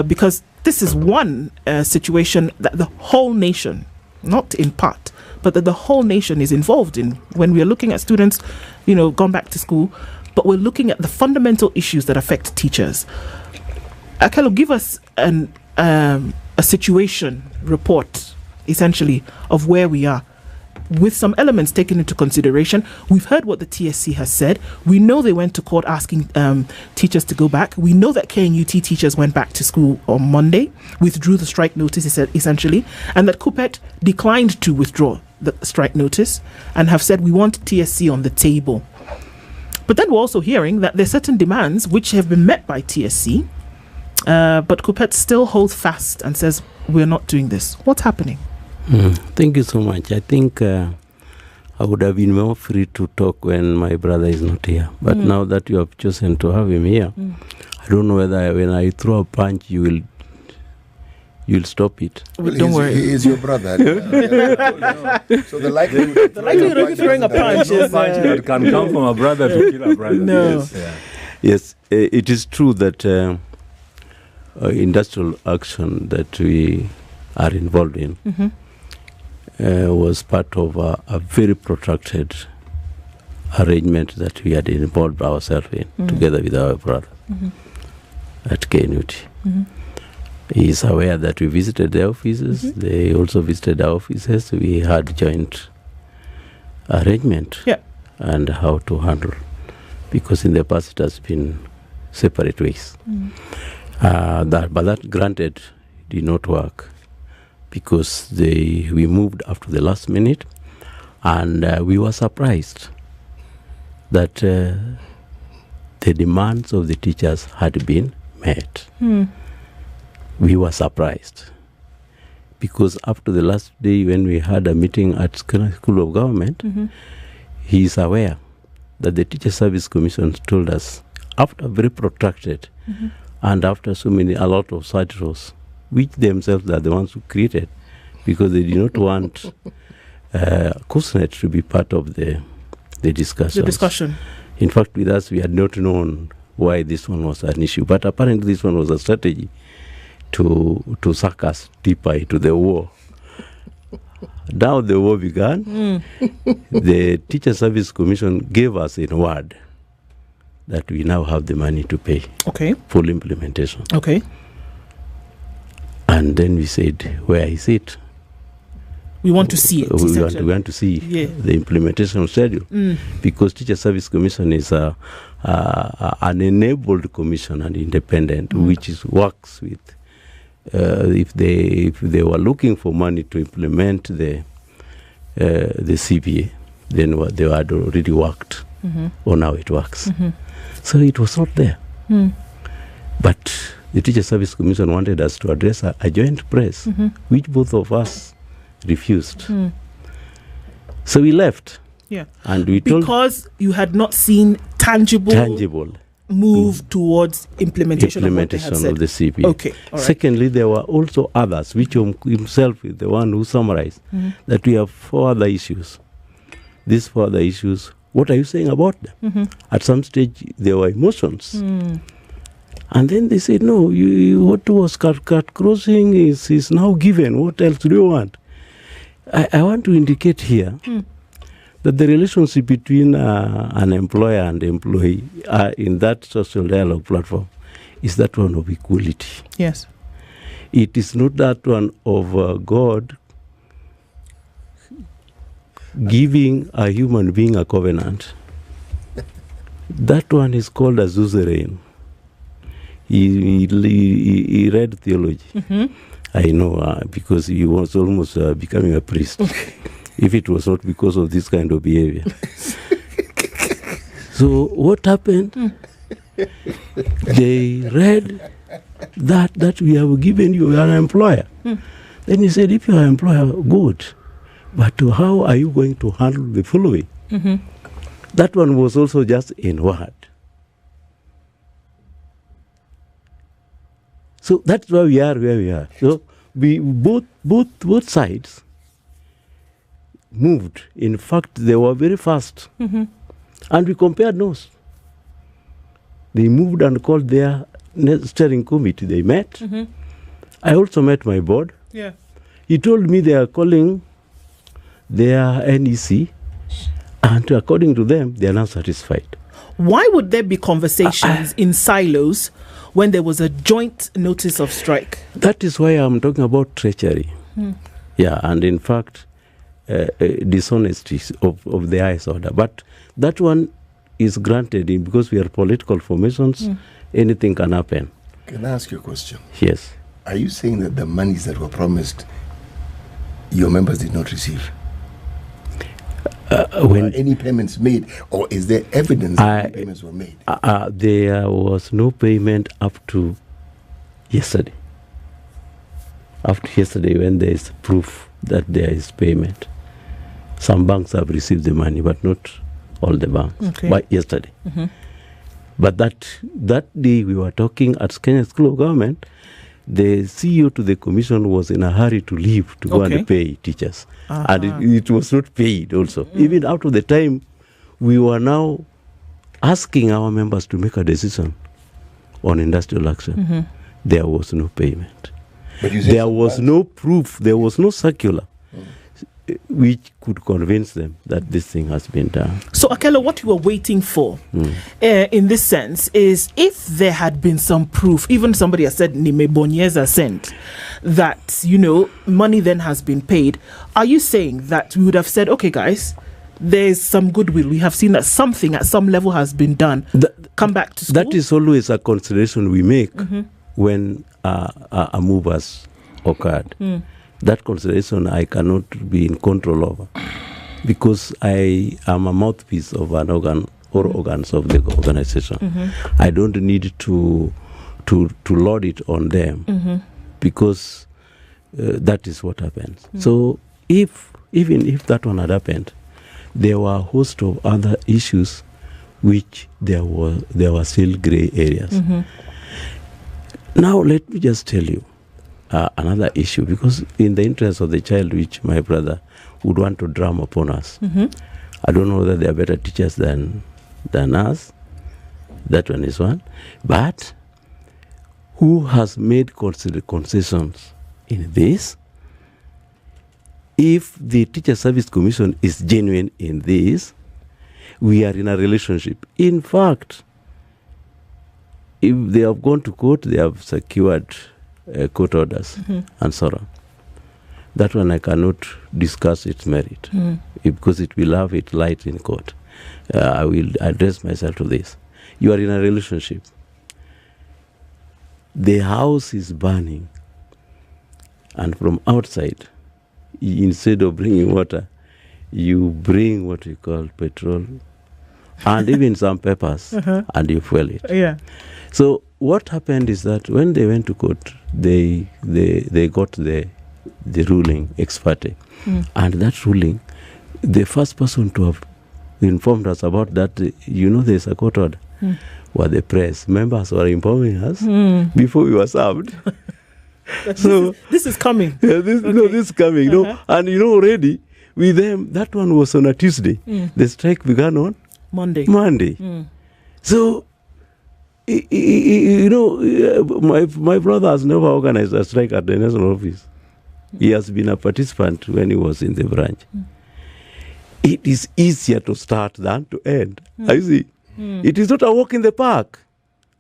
because this is one situation that the whole nation, not in part, but that the whole nation is involved in when we are looking at students, gone back to school, but we're looking at the fundamental issues that affect teachers. Okello, give us a situation report, essentially, of where we are, with some elements taken into consideration. We've heard what the TSC has said. We know they went to court asking teachers to go back. We know that KNUT teachers went back to school on Monday, withdrew the strike notice essentially, and that KUPPET declined to withdraw the strike notice and have said we want TSC on the table. But then we're also hearing that there's certain demands which have been met by TSC, but KUPPET still holds fast and says we're not doing this. What's happening? Thank you so much. I think I would have been more free to talk when my brother is not here. But now that you have chosen to have him here, I don't know whether when I throw a punch, you'll stop it. Well, don't worry. He is your brother. So the likelihood of you throwing a punch is that can come from a brother to kill a brother. No. Yes, it is true that industrial action that we are involved in was part of a very protracted arrangement that we had involved ourselves in together with our brother at KNUT. He is aware that we visited their offices. They also visited our offices. We had joint arrangement and how to handle, because in the past it has been separate ways. But that granted did not work, because we moved after the last minute, and we were surprised that the demands of the teachers had been met. We were surprised, because after the last day when we had a meeting at School of Government, he is aware that the Teacher Service Commission told us, after very protracted and after a lot of cycles, which themselves are the ones who created, because they did not want KUSNET to be part of the discussion. In fact, with us, we had not known why this one was an issue, but apparently this one was a strategy to suck us deeper into the war. Now the war began. The Teacher Service Commission gave us in word that we now have the money to pay full implementation. Okay. And then we said, where is it? We want to see it. We want to see the implementation schedule, because Teacher Service Commission is an enabled commission and independent, which works with. If they were looking for money to implement the CBA, then they had already worked on how it works. So it was not there. But the Teacher Service Commission wanted us to address a joint press, which both of us refused. So we left. And we told, because you had not seen tangible move towards implementation of what they had said. Of the CBA. Okay. All right. Secondly, there were also others, which himself is the one who summarized that we have 4 other issues. These 4 other issues, what are you saying about them? At some stage, there were emotions. And then they said, no, what was cut crossing is now given. What else do you want? I want to indicate here that the relationship between an employer and employee in that social dialogue platform is that one of equality. Yes. It is not that one of God giving a human being a covenant. That one is called a suzerain. He read theology. Mm-hmm. I know, because he was almost becoming a priest. If it was not because of this kind of behavior. So what happened? They read that we have given you an employer. Then he said, if you are an employer, good. But how are you going to handle the following? Mm-hmm. That one was also just in word. So that's why we are where we are. So we both sides moved. In fact, they were very fast. Mm-hmm. And we compared notes. They moved and called their steering committee. They met. Mm-hmm. I also met my board. Yeah. He told me they are calling their NEC, and according to them, they are not satisfied. Why would there be conversations in silos when there was a joint notice of strike? That is why I'm talking about treachery. Yeah, and in fact, dishonesty of the highest order. But that one is granted because we are political formations. Anything can happen. Can I ask you a question? Yes. Are you saying that the monies that were promised, your members did not receive? Were any payments made, or is there evidence that payments were made? There was no payment up to yesterday. After yesterday, when there is proof that there is payment. Some banks have received the money, but not all the banks. Okay. By yesterday. Mm-hmm. But that day we were talking at Kenya School of Government, the CEO to the commission was in a hurry to leave to go and pay teachers. And it was not paid also. Even after the time, we were now asking our members to make a decision on industrial action. There was no payment. But you there was no proof. There was no circular which could convince them that this thing has been done. So, Akelo, what you were waiting for in this sense is if there had been some proof, even somebody has said Nime Bonyeza sent, that, money then has been paid. Are you saying that we would have said, okay, guys, there's some goodwill. We have seen that something at some level has been done. Come back to school? That is always a consideration we make when a move has occurred. That consideration I cannot be in control over because I am a mouthpiece of an organ or organs of the organization. I don't need to load it on them because that is what happens. So even if that one had happened, there were a host of other issues which there were still gray areas. Now let me just tell you another issue, because in the interest of the child, which my brother would want to drum upon us, I don't know whether they are better teachers than us. That one is one. But who has made concessions in this? If the Teacher Service Commission is genuine in this, we are in a relationship. In fact, if they have gone to court, they have secured court orders and so on. That one I cannot discuss its merit because it will have its light in court. I will address myself to this. You are in a relationship. The house is burning, and from outside, instead of bringing water, you bring what we call petrol and even some peppers, and you fuel it. Yeah. So what happened is that when they went to court, they got the ruling ex parte, and that ruling, the first person to have informed us about that, there's a court order, were the press. Members were informing us before we were served. So this is coming. Yeah, this is coming. And already with them, that one was on a Tuesday. The strike began on Monday. So my brother has never organized a strike at the national office. He has been a participant when he was in the branch. It is easier to start than to end. I see. It is not a walk in the park.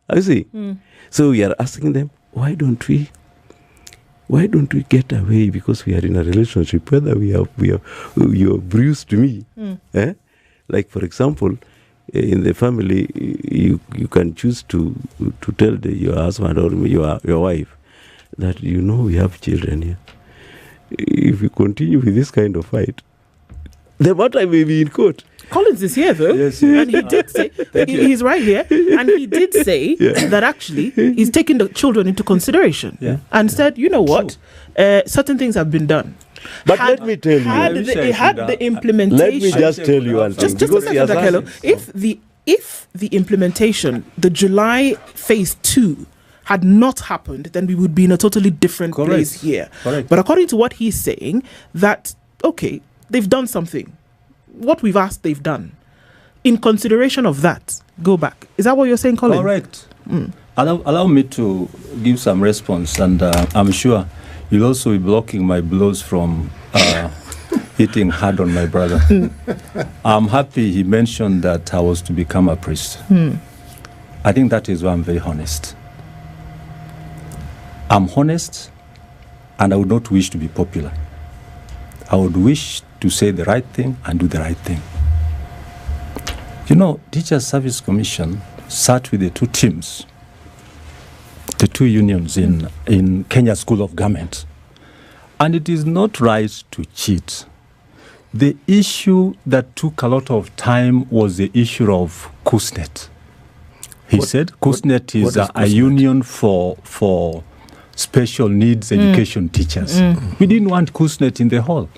I see. So we are asking them, why don't we why don't we get away, because we are in a relationship, whether you bruised me, like for example, in the family, you can choose to tell your husband or your wife that we have children here. If you continue with this kind of fight, the matter may be in court. Collins is here though, yes. And he did say he's right here, and he did say that actually he's taking the children into consideration and said, you know what, certain things have been done. But let me tell you, the implementation. Let me just tell you one thing. Just a second, Dakelo. If the implementation, the July phase 2, had not happened, then we would be in a totally different place here. Correct. But according to what he's saying, that okay, they've done something. What we've asked, they've done. In consideration of that, go back. Is that what you're saying, Colin? Correct. Allow me to give some response, and I'm sure you'll also be blocking my blows from hitting hard on my brother. I'm happy he mentioned that I was to become a priest. I think that is why I'm very honest. I'm honest, and I would not wish to be popular. I would wish to say the right thing and do the right thing. Teachers Service Commission sat with the two teams, the two unions in Kenya School of Government. And it is not right to cheat. The issue that took a lot of time was the issue of KUSNET. He said KUSNET is a union for special needs education teachers. We didn't want KUSNET in the hall.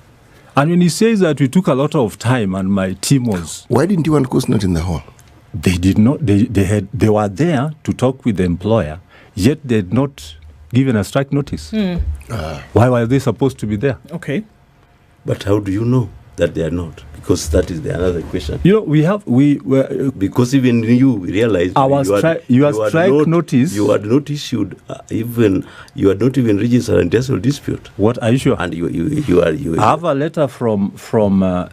And when he says that we took a lot of time and my team was... Why didn't you want KUSNET in the hall? They did not. They were there to talk with the employer, yet they had not given a strike notice. Why were they supposed to be there? Okay. But how do you know that they are not? Because that is another question. Because even you realize our strike notice. You had not issued you had not even registered an industrial dispute. What are you sure? And you I have a letter from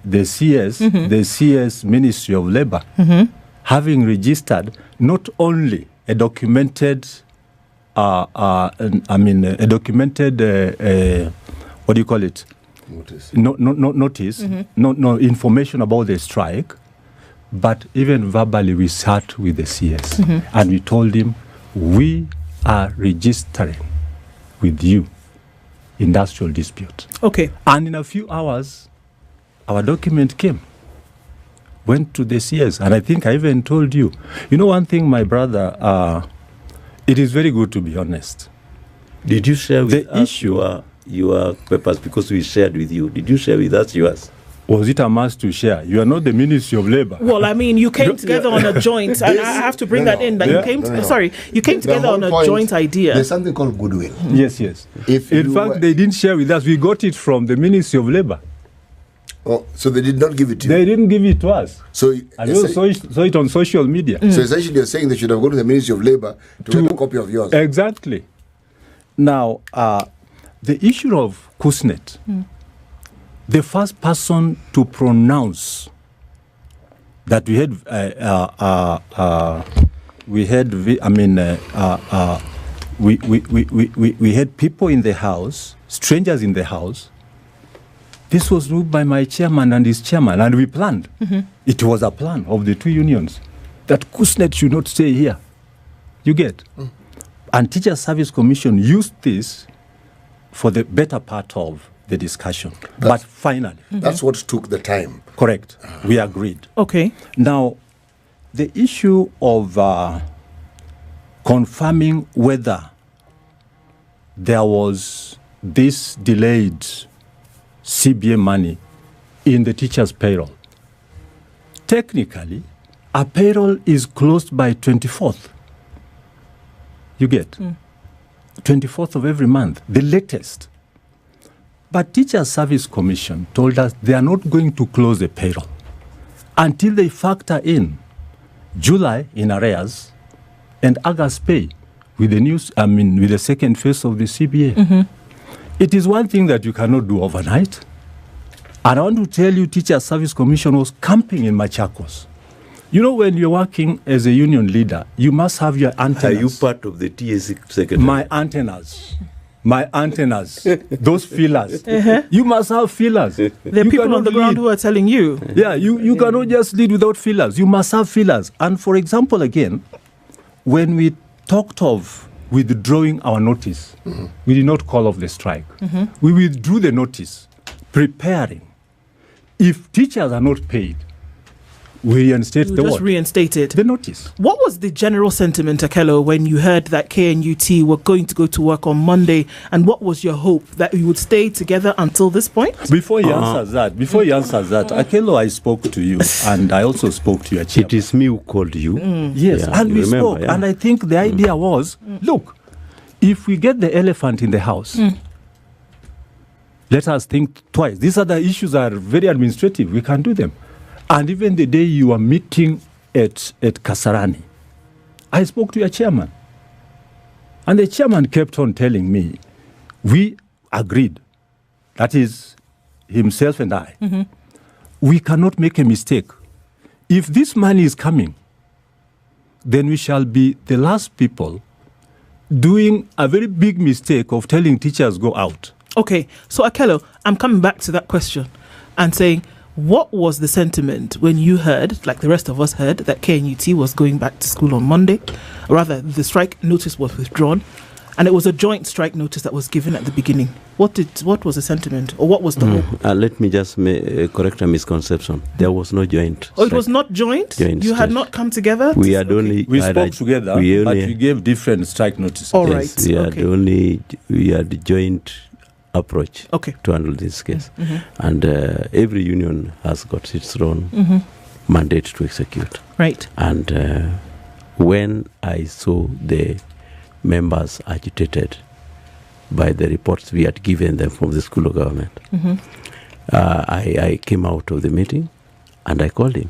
the CS, the CS Ministry of Labor, having registered not only a documented, what do you call it? Notice. Notice. No information about the strike, but even verbally we sat with the CS and we told him we are registering with you industrial dispute. Okay. And in a few hours, our document went to the CS, and I think I even told you. One thing, my brother, it is very good to be honest. Did you share with the issue? Your papers, because we shared with you. Did you share with us yours? Was it a must to share? You are not the Ministry of Labor. Well, I mean, you came together on a joint, and I have to bring that in. That you came together on a joint idea. There's something called goodwill. Yes. In fact, they didn't share with us. We got it from the Ministry of Labor. Oh, so they did not give it to you? They didn't give it to us. So I also saw it on social media. So essentially you're saying they should have gone to the Ministry of Labor to get a copy of yours. Exactly. Now, the issue of KUSNET, the first person to pronounce that we had people in the house, strangers in the house. This was moved by my chairman and his chairman, and we planned. It was a plan of the two unions that KUSNET should not stay here. You get? And Teacher Service Commission used this for the better part of the discussion. But finally... That's what took the time. Correct. We agreed. Okay. Now, the issue of confirming whether there was this delayed CBA money in the teacher's payroll. Technically, a payroll is closed by 24th. You get? 24th of every month, the latest. But Teacher Service Commission told us they are not going to close the payroll until they factor in July in arrears and August pay with the second phase of the CBA. It is one thing that you cannot do overnight. And I want to tell you, Teacher Service Commission was camping in Machakos. When you're working as a union leader, you must have your antennas. Are you part of the TSC secretary? My antennas my antennas, those feelers. You must have feelers. There are people on the ground who are telling you. Yeah, you cannot just lead without feelers. You must have feelers. And for example, again, when we talked of withdrawing our notice, we did not call off the strike. We withdrew the notice, preparing. If teachers are not paid, we reinstate the just reinstated the notice. What was the general sentiment, Akello, when you heard that KNUT were going to go to work on Monday? And what was your hope that you would stay together until this point? Before he answers that, Akello, I spoke to you, and I also spoke to your chairman. It is me who called you. Yes, Yeah, and you we remember, spoke. yeah. And I think the idea was, look, if we get the elephant in the house, let us think twice. These other issues are very administrative. We can do them. And even the day you were meeting at Kasarani, I spoke to your chairman. And the chairman kept on telling me, we agreed, that is himself and I, we cannot make a mistake. If this money is coming, then we shall be the last people doing a very big mistake of telling teachers go out. Okay, so Akello, I'm coming back to that question and saying, what was the sentiment when you heard, like the rest of us heard, that KNUT was going back to school on Monday? Or rather, the strike notice was withdrawn, and it was a joint strike notice that was given at the beginning. What was the sentiment, or what was the hope? Let me just correct a misconception. There was no joint. Oh, it was not joint? You had not come together? We had only... We spoke together, but we gave different strike notices. All Yes, right. we had joint approach to handle this case. And every union has got its own mandate to execute. Right. And when I saw the members agitated by the reports we had given them from the school of government, I came out of the meeting and I called him.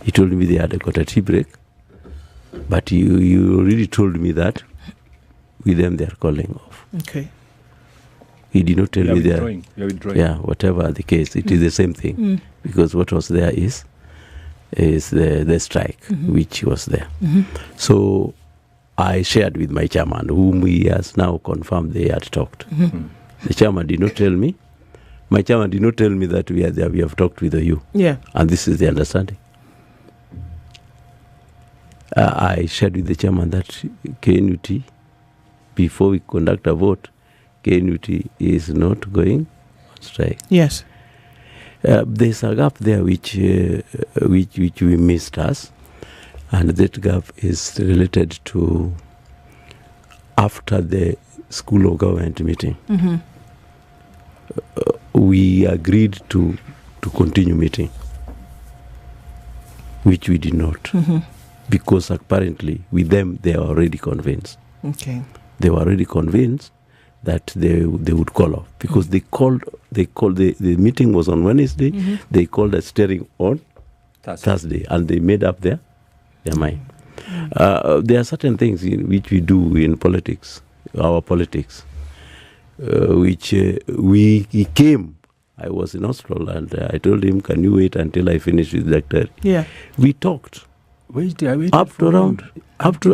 He told me they had got a tea break, but you really told me that with them they are calling off. Okay. He did not tell me that. Withdrawing. Whatever the case, it is the same thing because what was there is the strike which was there. So I shared with my chairman, whom he has now confirmed they had talked. The chairman did not tell me. My chairman did not tell me that we have talked with Oyuu. Yeah. And this is the understanding. I shared with the chairman that KNUT, before we conduct a vote, KNUT is not going on strike. Yes. There's a gap there which we missed us, and that gap is related to after the school of government meeting. We agreed to continue meeting, which we did not, because apparently with them they are already convinced. Okay. They were already convinced that they would call off because the meeting was on Wednesday. They called a steering on Thursday, and they made up their mind. There are certain things which we do in politics, our politics, which he came. I was in Austral, and I told him, "Can you wait until I finish with the doctor?" Yeah, we talked. Up to around. Up to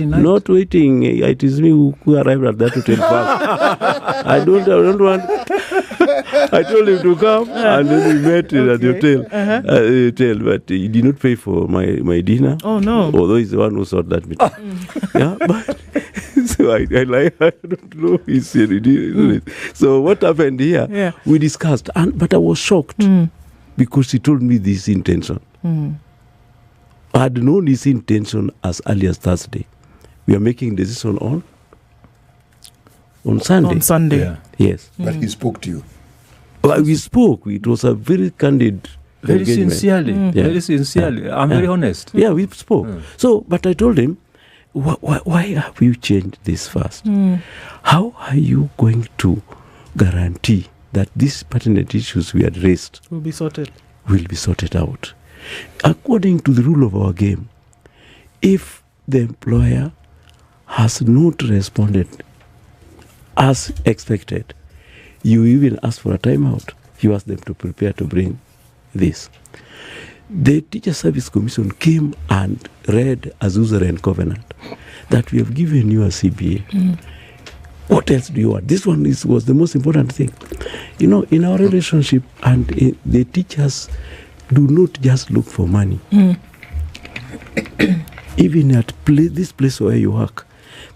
not waiting. It is me who arrived at that hotel first. I don't want. I told him to come, and then we met at the hotel. But he did not pay for my dinner. Oh no! Although he's the one who sought that meeting. Yeah, but so I don't know. He said he did. So what happened here? Yeah. We discussed, but I was shocked because he told me this intention. I had known his intention as early as Thursday. We are making decision on Sunday. On Sunday. Yeah. Yes. But he spoke to you. Well, we spoke. It was a very candid very sincerely. Very sincerely. I'm very honest. Yeah, we spoke. So, but I told him, why have you changed this fast? How are you going to guarantee that these pertinent issues we had raised will be sorted out? According to the rule of our game, if the employer has not responded as expected, you even ask for a timeout. You ask them to prepare to bring this. The Teacher Service Commission came and read Azusa and Covenant that we have given you a CBA. What else do you want? This one was the most important thing. You know, in our relationship, and the teachers do not just look for money. Even at this place where you work,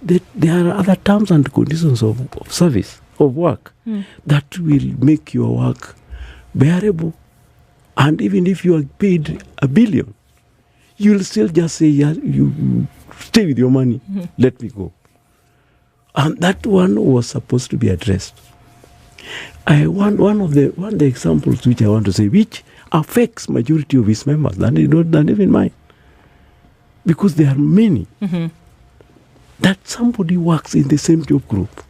there are other terms and conditions of service, of work, that will make your work bearable. And even if you are paid $1 billion, you'll still just say, yeah, you stay with your money, let me go. And that one was supposed to be addressed. I want one of the examples which I want to say, which affects majority of his members, than even mine. Because there are many that somebody works in the same job group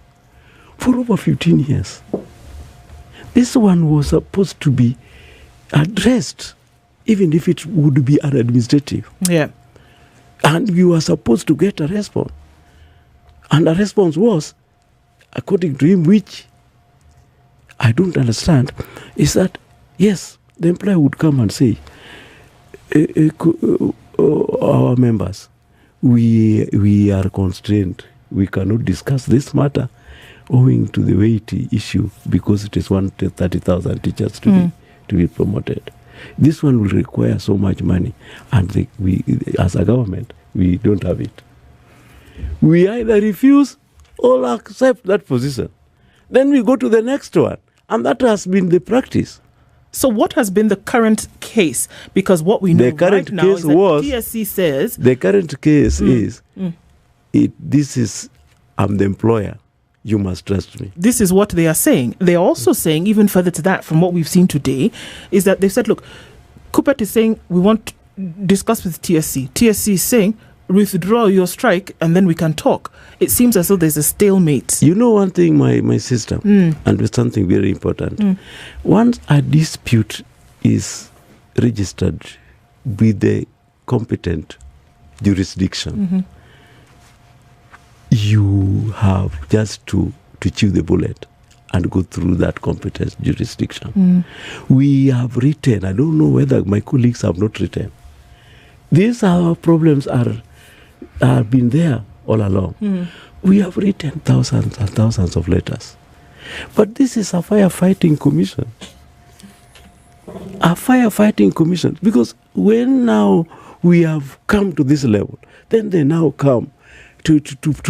for over 15 years. This one was supposed to be addressed, even if it would be an administrative. Yeah. And we were supposed to get a response. And the response was, according to him, which I don't understand, is that, yes, the employer would come and say, our members, we are constrained. We cannot discuss this matter owing to the weight issue, because it is 130,000 teachers to be promoted. This one will require so much money, and we, as a government, we don't have it. We either refuse or accept that position. Then we go to the next one, and that has been the practice. So what has been the current case? Because what we know right now is that TSC says... The current case is, this is, I'm the employer, you must trust me. This is what they are saying. They're also saying, even further to that, from what we've seen today, is that they've said, look, KUPPET is saying, we want to discuss with TSC. TSC is saying, withdraw your strike and then we can talk. It seems as though there's a stalemate. You know one thing, my sister, and with something very important. Once a dispute is registered with the competent jurisdiction, you have just to chew the bullet and go through that competent jurisdiction. We have written, I don't know whether my colleagues have not written. These are problems have been there all along. We have written thousands and thousands of letters. But this is a firefighting commission. A firefighting commission. Because when now we have come to this level, then they now come to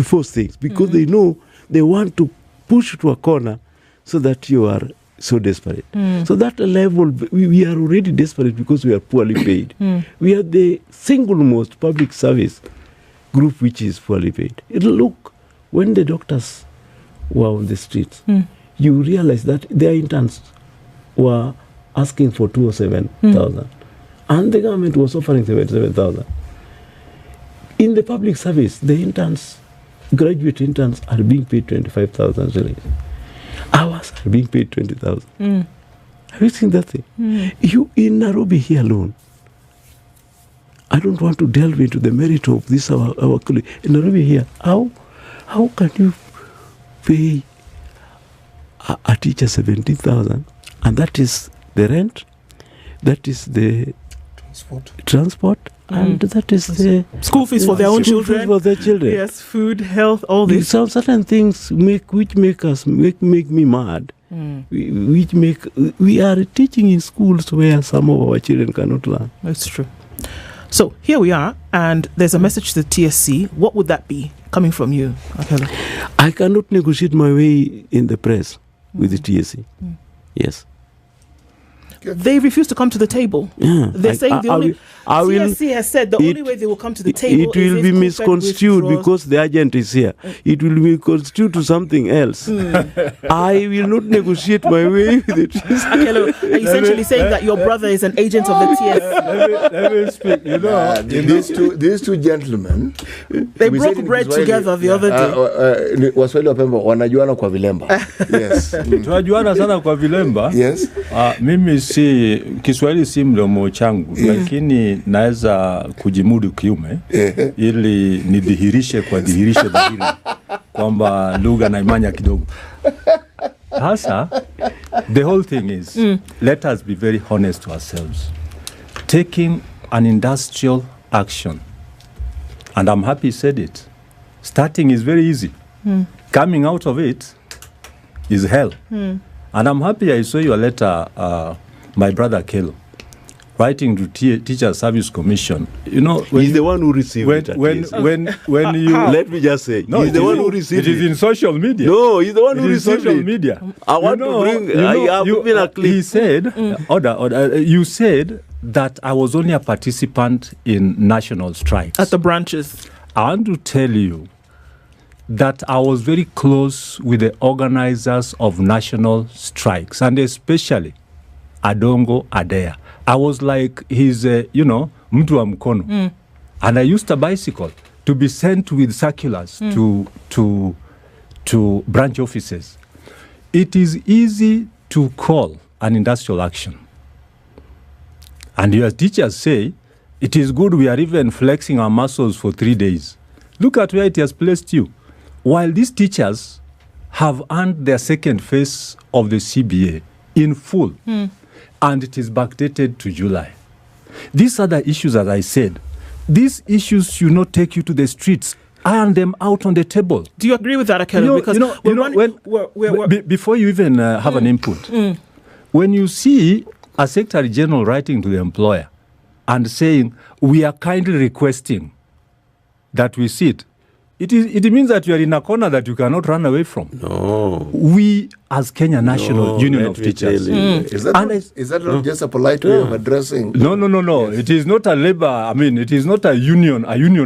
force things. Because they know they want to push to a corner so that you are so desperate. So that level, we are already desperate because we are poorly paid. We are the single most public service group which is poorly paid. Look, when the doctors were on the streets, you realize that their interns were asking for 207,000, and the government was offering 77,000. In the public service, the interns, graduate interns, are being paid 25,000 shillings. Ours are being paid 20,000. Have you seen that thing? You in Nairobi here alone, I don't want to delve into the merit of this our colleague in Nairobi here. How can you pay a teacher 17,000, and that is the rent, that is the transport, and that is the school fees for their own children. For their children. Yes, food, health, all this. Some certain things make me mad. We are teaching in schools where some of our children cannot learn. That's true. So here we are, and there's a message to the TSC. What would that be coming from you, Akela? I cannot negotiate my way in the press with the TSC. Yes. They refuse to come to the table. Yeah. They're saying TSC has said the only way they will come to the table is it will be misconstrued because the agent is here. It will be misconstrued to something else. I will not negotiate my way with the TSC. Akela, are you essentially saying that your brother is an agent of the TSC? Let me speak. You know, these two gentlemen, they broke bread together the other day. Waswahili wapemba wanajuana kwa vilemba. Yes. Tunajuana sana kwa vilemba. Yes. Mimi si Kiswahili si mdomo changu, lakini naweza kujimudu kiume ili nidhihirishe dhahiri kwamba lugha na imanya kidogo. Hasa, the whole thing is, let us be very honest to ourselves. Taking an industrial action, and I'm happy he said it, starting is very easy. coming out of it is hell. And I'm happy I saw your letter, my brother Kelo, writing to Teacher Service Commission. You know, he's the one who received it. When you let me just say, no, he's the one who received it. It is in social media. No, he's the one who received social it. media. I want to bring. I have been a clip. He said, you said that I was only a participant in national strikes at the branches. I want to tell you that I was very close with the organizers of national strikes, and especially Adongo Adea. I was like his, mtu wa mkono. And I used a bicycle to be sent with circulars to branch offices. It is easy to call an industrial action. And your teachers say, it is good we are even flexing our muscles for 3 days. Look at where it has placed you. While these teachers have earned their second phase of the CBA in full, and it is backdated to July. These other issues, as I said, these issues should not take you to the streets. Iron them out on the table. Do you agree with that, Akelo? Before you even have an input, when you see a Secretary General writing to the employer and saying, we are kindly requesting that we sit, it means that you are in a corner that you cannot run away from. No. We, as Kenya National Union of Teachers. Is that not just a polite way of addressing? No. Yes. It is not a labor, it is not a union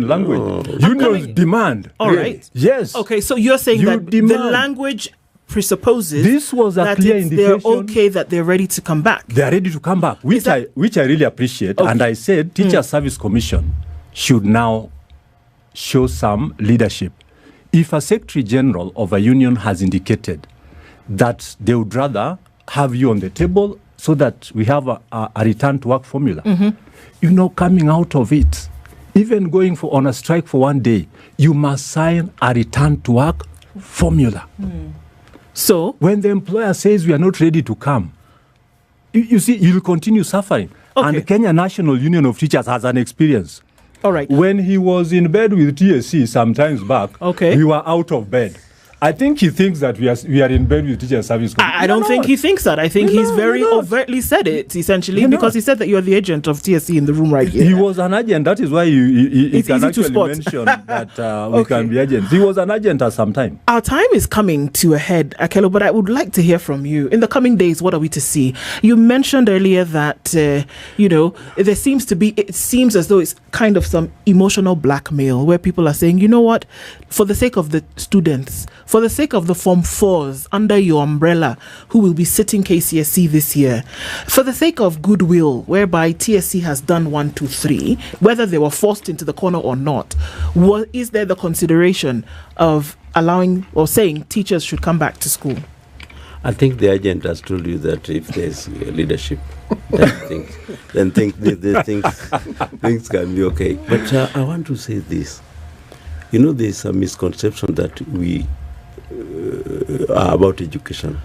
language. Unions demand. All right. Yes. Okay, so you're saying that the language presupposes this was a clear indication. They're okay, that they're ready to come back. They are ready to come back, which I really appreciate. Okay. And I said Teacher Service Commission should now show some leadership. If a Secretary General of a union has indicated that they would rather have you on the table so that we have a return to work formula, coming out of it, even going on a strike for 1 day, you must sign a return to work formula. So when the employer says we are not ready to come, you see, you'll continue suffering. Okay. And the Kenya National Union of Teachers has an experience. All right. When he was in bed with TSC some times back, we were out of bed. I think he thinks that we are in bed with Teacher Service Commission. I don't think he thinks that. I think he's very overtly said it, essentially, because he said that you're the agent of TSC in the room right here. He was an agent. That is why he can actually mention that we can be agents. He was an agent at some time. Our time is coming to a head, Akelo, but I would like to hear from you. In the coming days, what are we to see? You mentioned earlier that, there seems to be, it seems as though it's kind of some emotional blackmail where people are saying, you know what, for the sake of the students, for the sake of the Form 4s under your umbrella who will be sitting KCSE this year, for the sake of goodwill, whereby TSC has done 1, 2, 3, whether they were forced into the corner or not, is there the consideration of allowing or saying teachers should come back to school? I think the agent has told you that if there's leadership, then things can be okay. But I want to say this. There's a misconception that we are about education,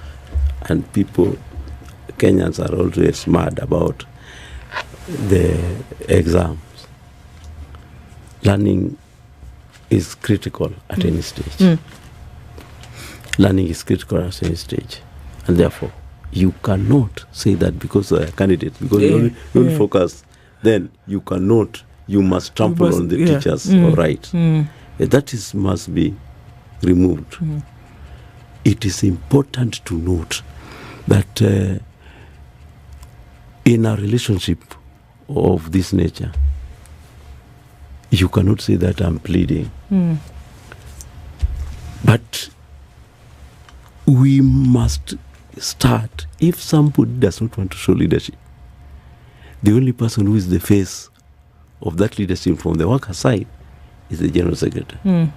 and Kenyans are always mad about the exams. Learning is critical at any stage. Learning is critical at any stage, and therefore you cannot say that because they are candidates, because you only focus, then you must trample on the teachers' right. That must be removed. It is important to note that in a relationship of this nature, you cannot say that I'm pleading. But we must start. If somebody does not want to show leadership, the only person who is the face of that leadership from the worker side is the General Secretary.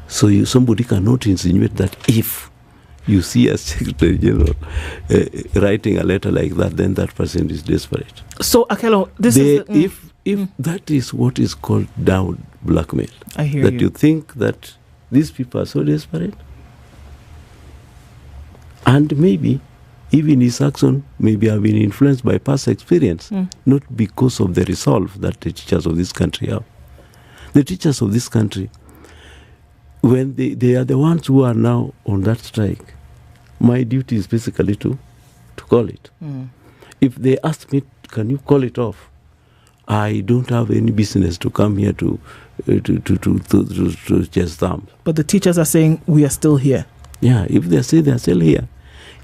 So somebody cannot insinuate that if you see a Secretary General writing a letter like that, then that person is desperate. So, Akelo, if that is what is called down blackmail, I hear that you think that these people are so desperate, and maybe even his action maybe have been influenced by past experience, not because of the resolve that the teachers of this country have. The teachers of this country, when they are the ones who are now on that strike, my duty is basically to call it. If they ask me, can you call it off? I don't have any business to come here to chase them. But the teachers are saying we are still here. Yeah, if they say they're still here,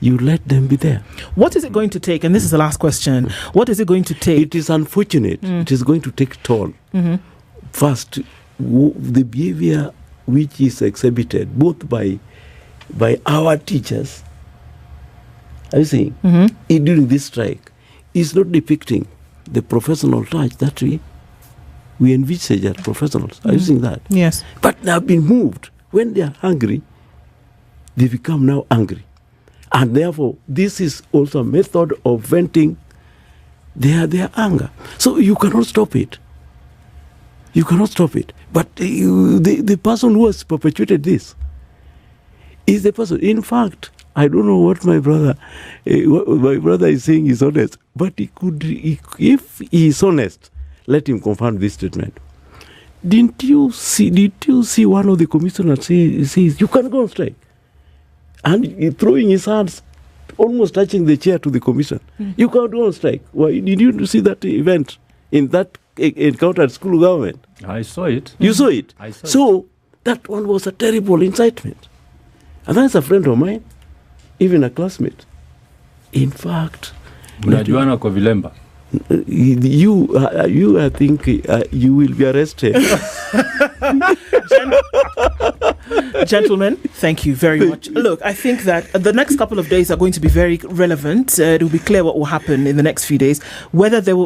you let them be there. What is it going to take? And this is the last question. What is it going to take? It is unfortunate. It is going to take toll. First, the behavior which is exhibited both by our teachers, are you seeing, during this strike, is not depicting the professional touch that we envisage as professionals. Are you seeing that? Yes. But they have been moved. When they are hungry, they become now angry. And therefore, this is also a method of venting their anger. So you cannot stop it. You cannot stop it. But the person who has perpetuated this is the person. In fact, I don't know what my brother is saying is honest. But if he is honest, let him confirm this statement. Did you see one of the commissioners says you can go on strike? And he throwing his hands, almost touching the chair to the commission. You can't go on strike. Why did you see that event in that encounter at school government? I saw it. You saw it? I saw so it. That one was a terrible incitement. And that's a friend of mine, even a classmate. In fact, Mnajuana kwa vilemba. You I think you will be arrested. Gentlemen, thank you very much. Look, I think that the next couple of days are going to be very relevant. It will be clear what will happen in the next few days, whether there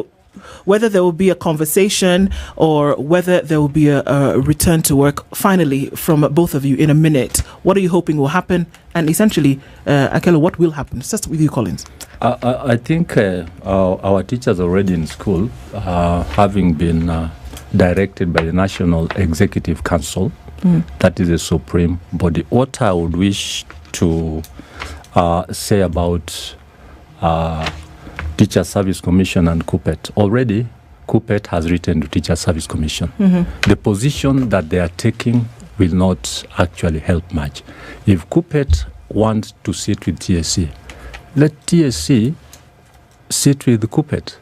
will be a conversation or whether there will be a return to work finally from both of you in a minute. What are you hoping will happen? And essentially, Akelo, what will happen? Let's start with you, Collins. I think our teachers already in school, having been directed by the National Executive Council, that is a supreme body. What I would wish to say about Teacher Service Commission and KUPPET. Already, KUPPET has written to Teacher Service Commission. The position that they are taking will not actually help much. If KUPPET wants to sit with TSC, let TSC sit with the KUPPET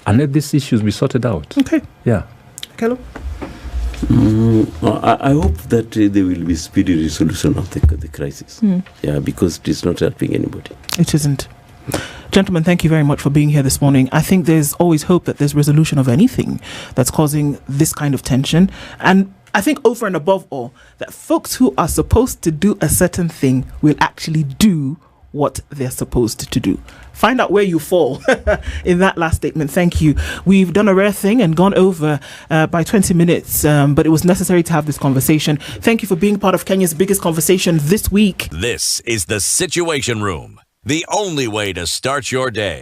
and let these issues be sorted out. Okay. Yeah. Hello. I hope that there will be speedy resolution of the crisis. Yeah, because it is not helping anybody. It isn't. Gentlemen, thank you very much for being here this morning. I think there's always hope that there's resolution of anything that's causing this kind of tension. And I think over and above all, that folks who are supposed to do a certain thing will actually do what they're supposed to do. Find out where you fall in that last statement. Thank you. We've done a rare thing and gone over by 20 minutes, but it was necessary to have this conversation. Thank you for being part of Kenya's biggest conversation this week. This is the Situation Room, the only way to start your day.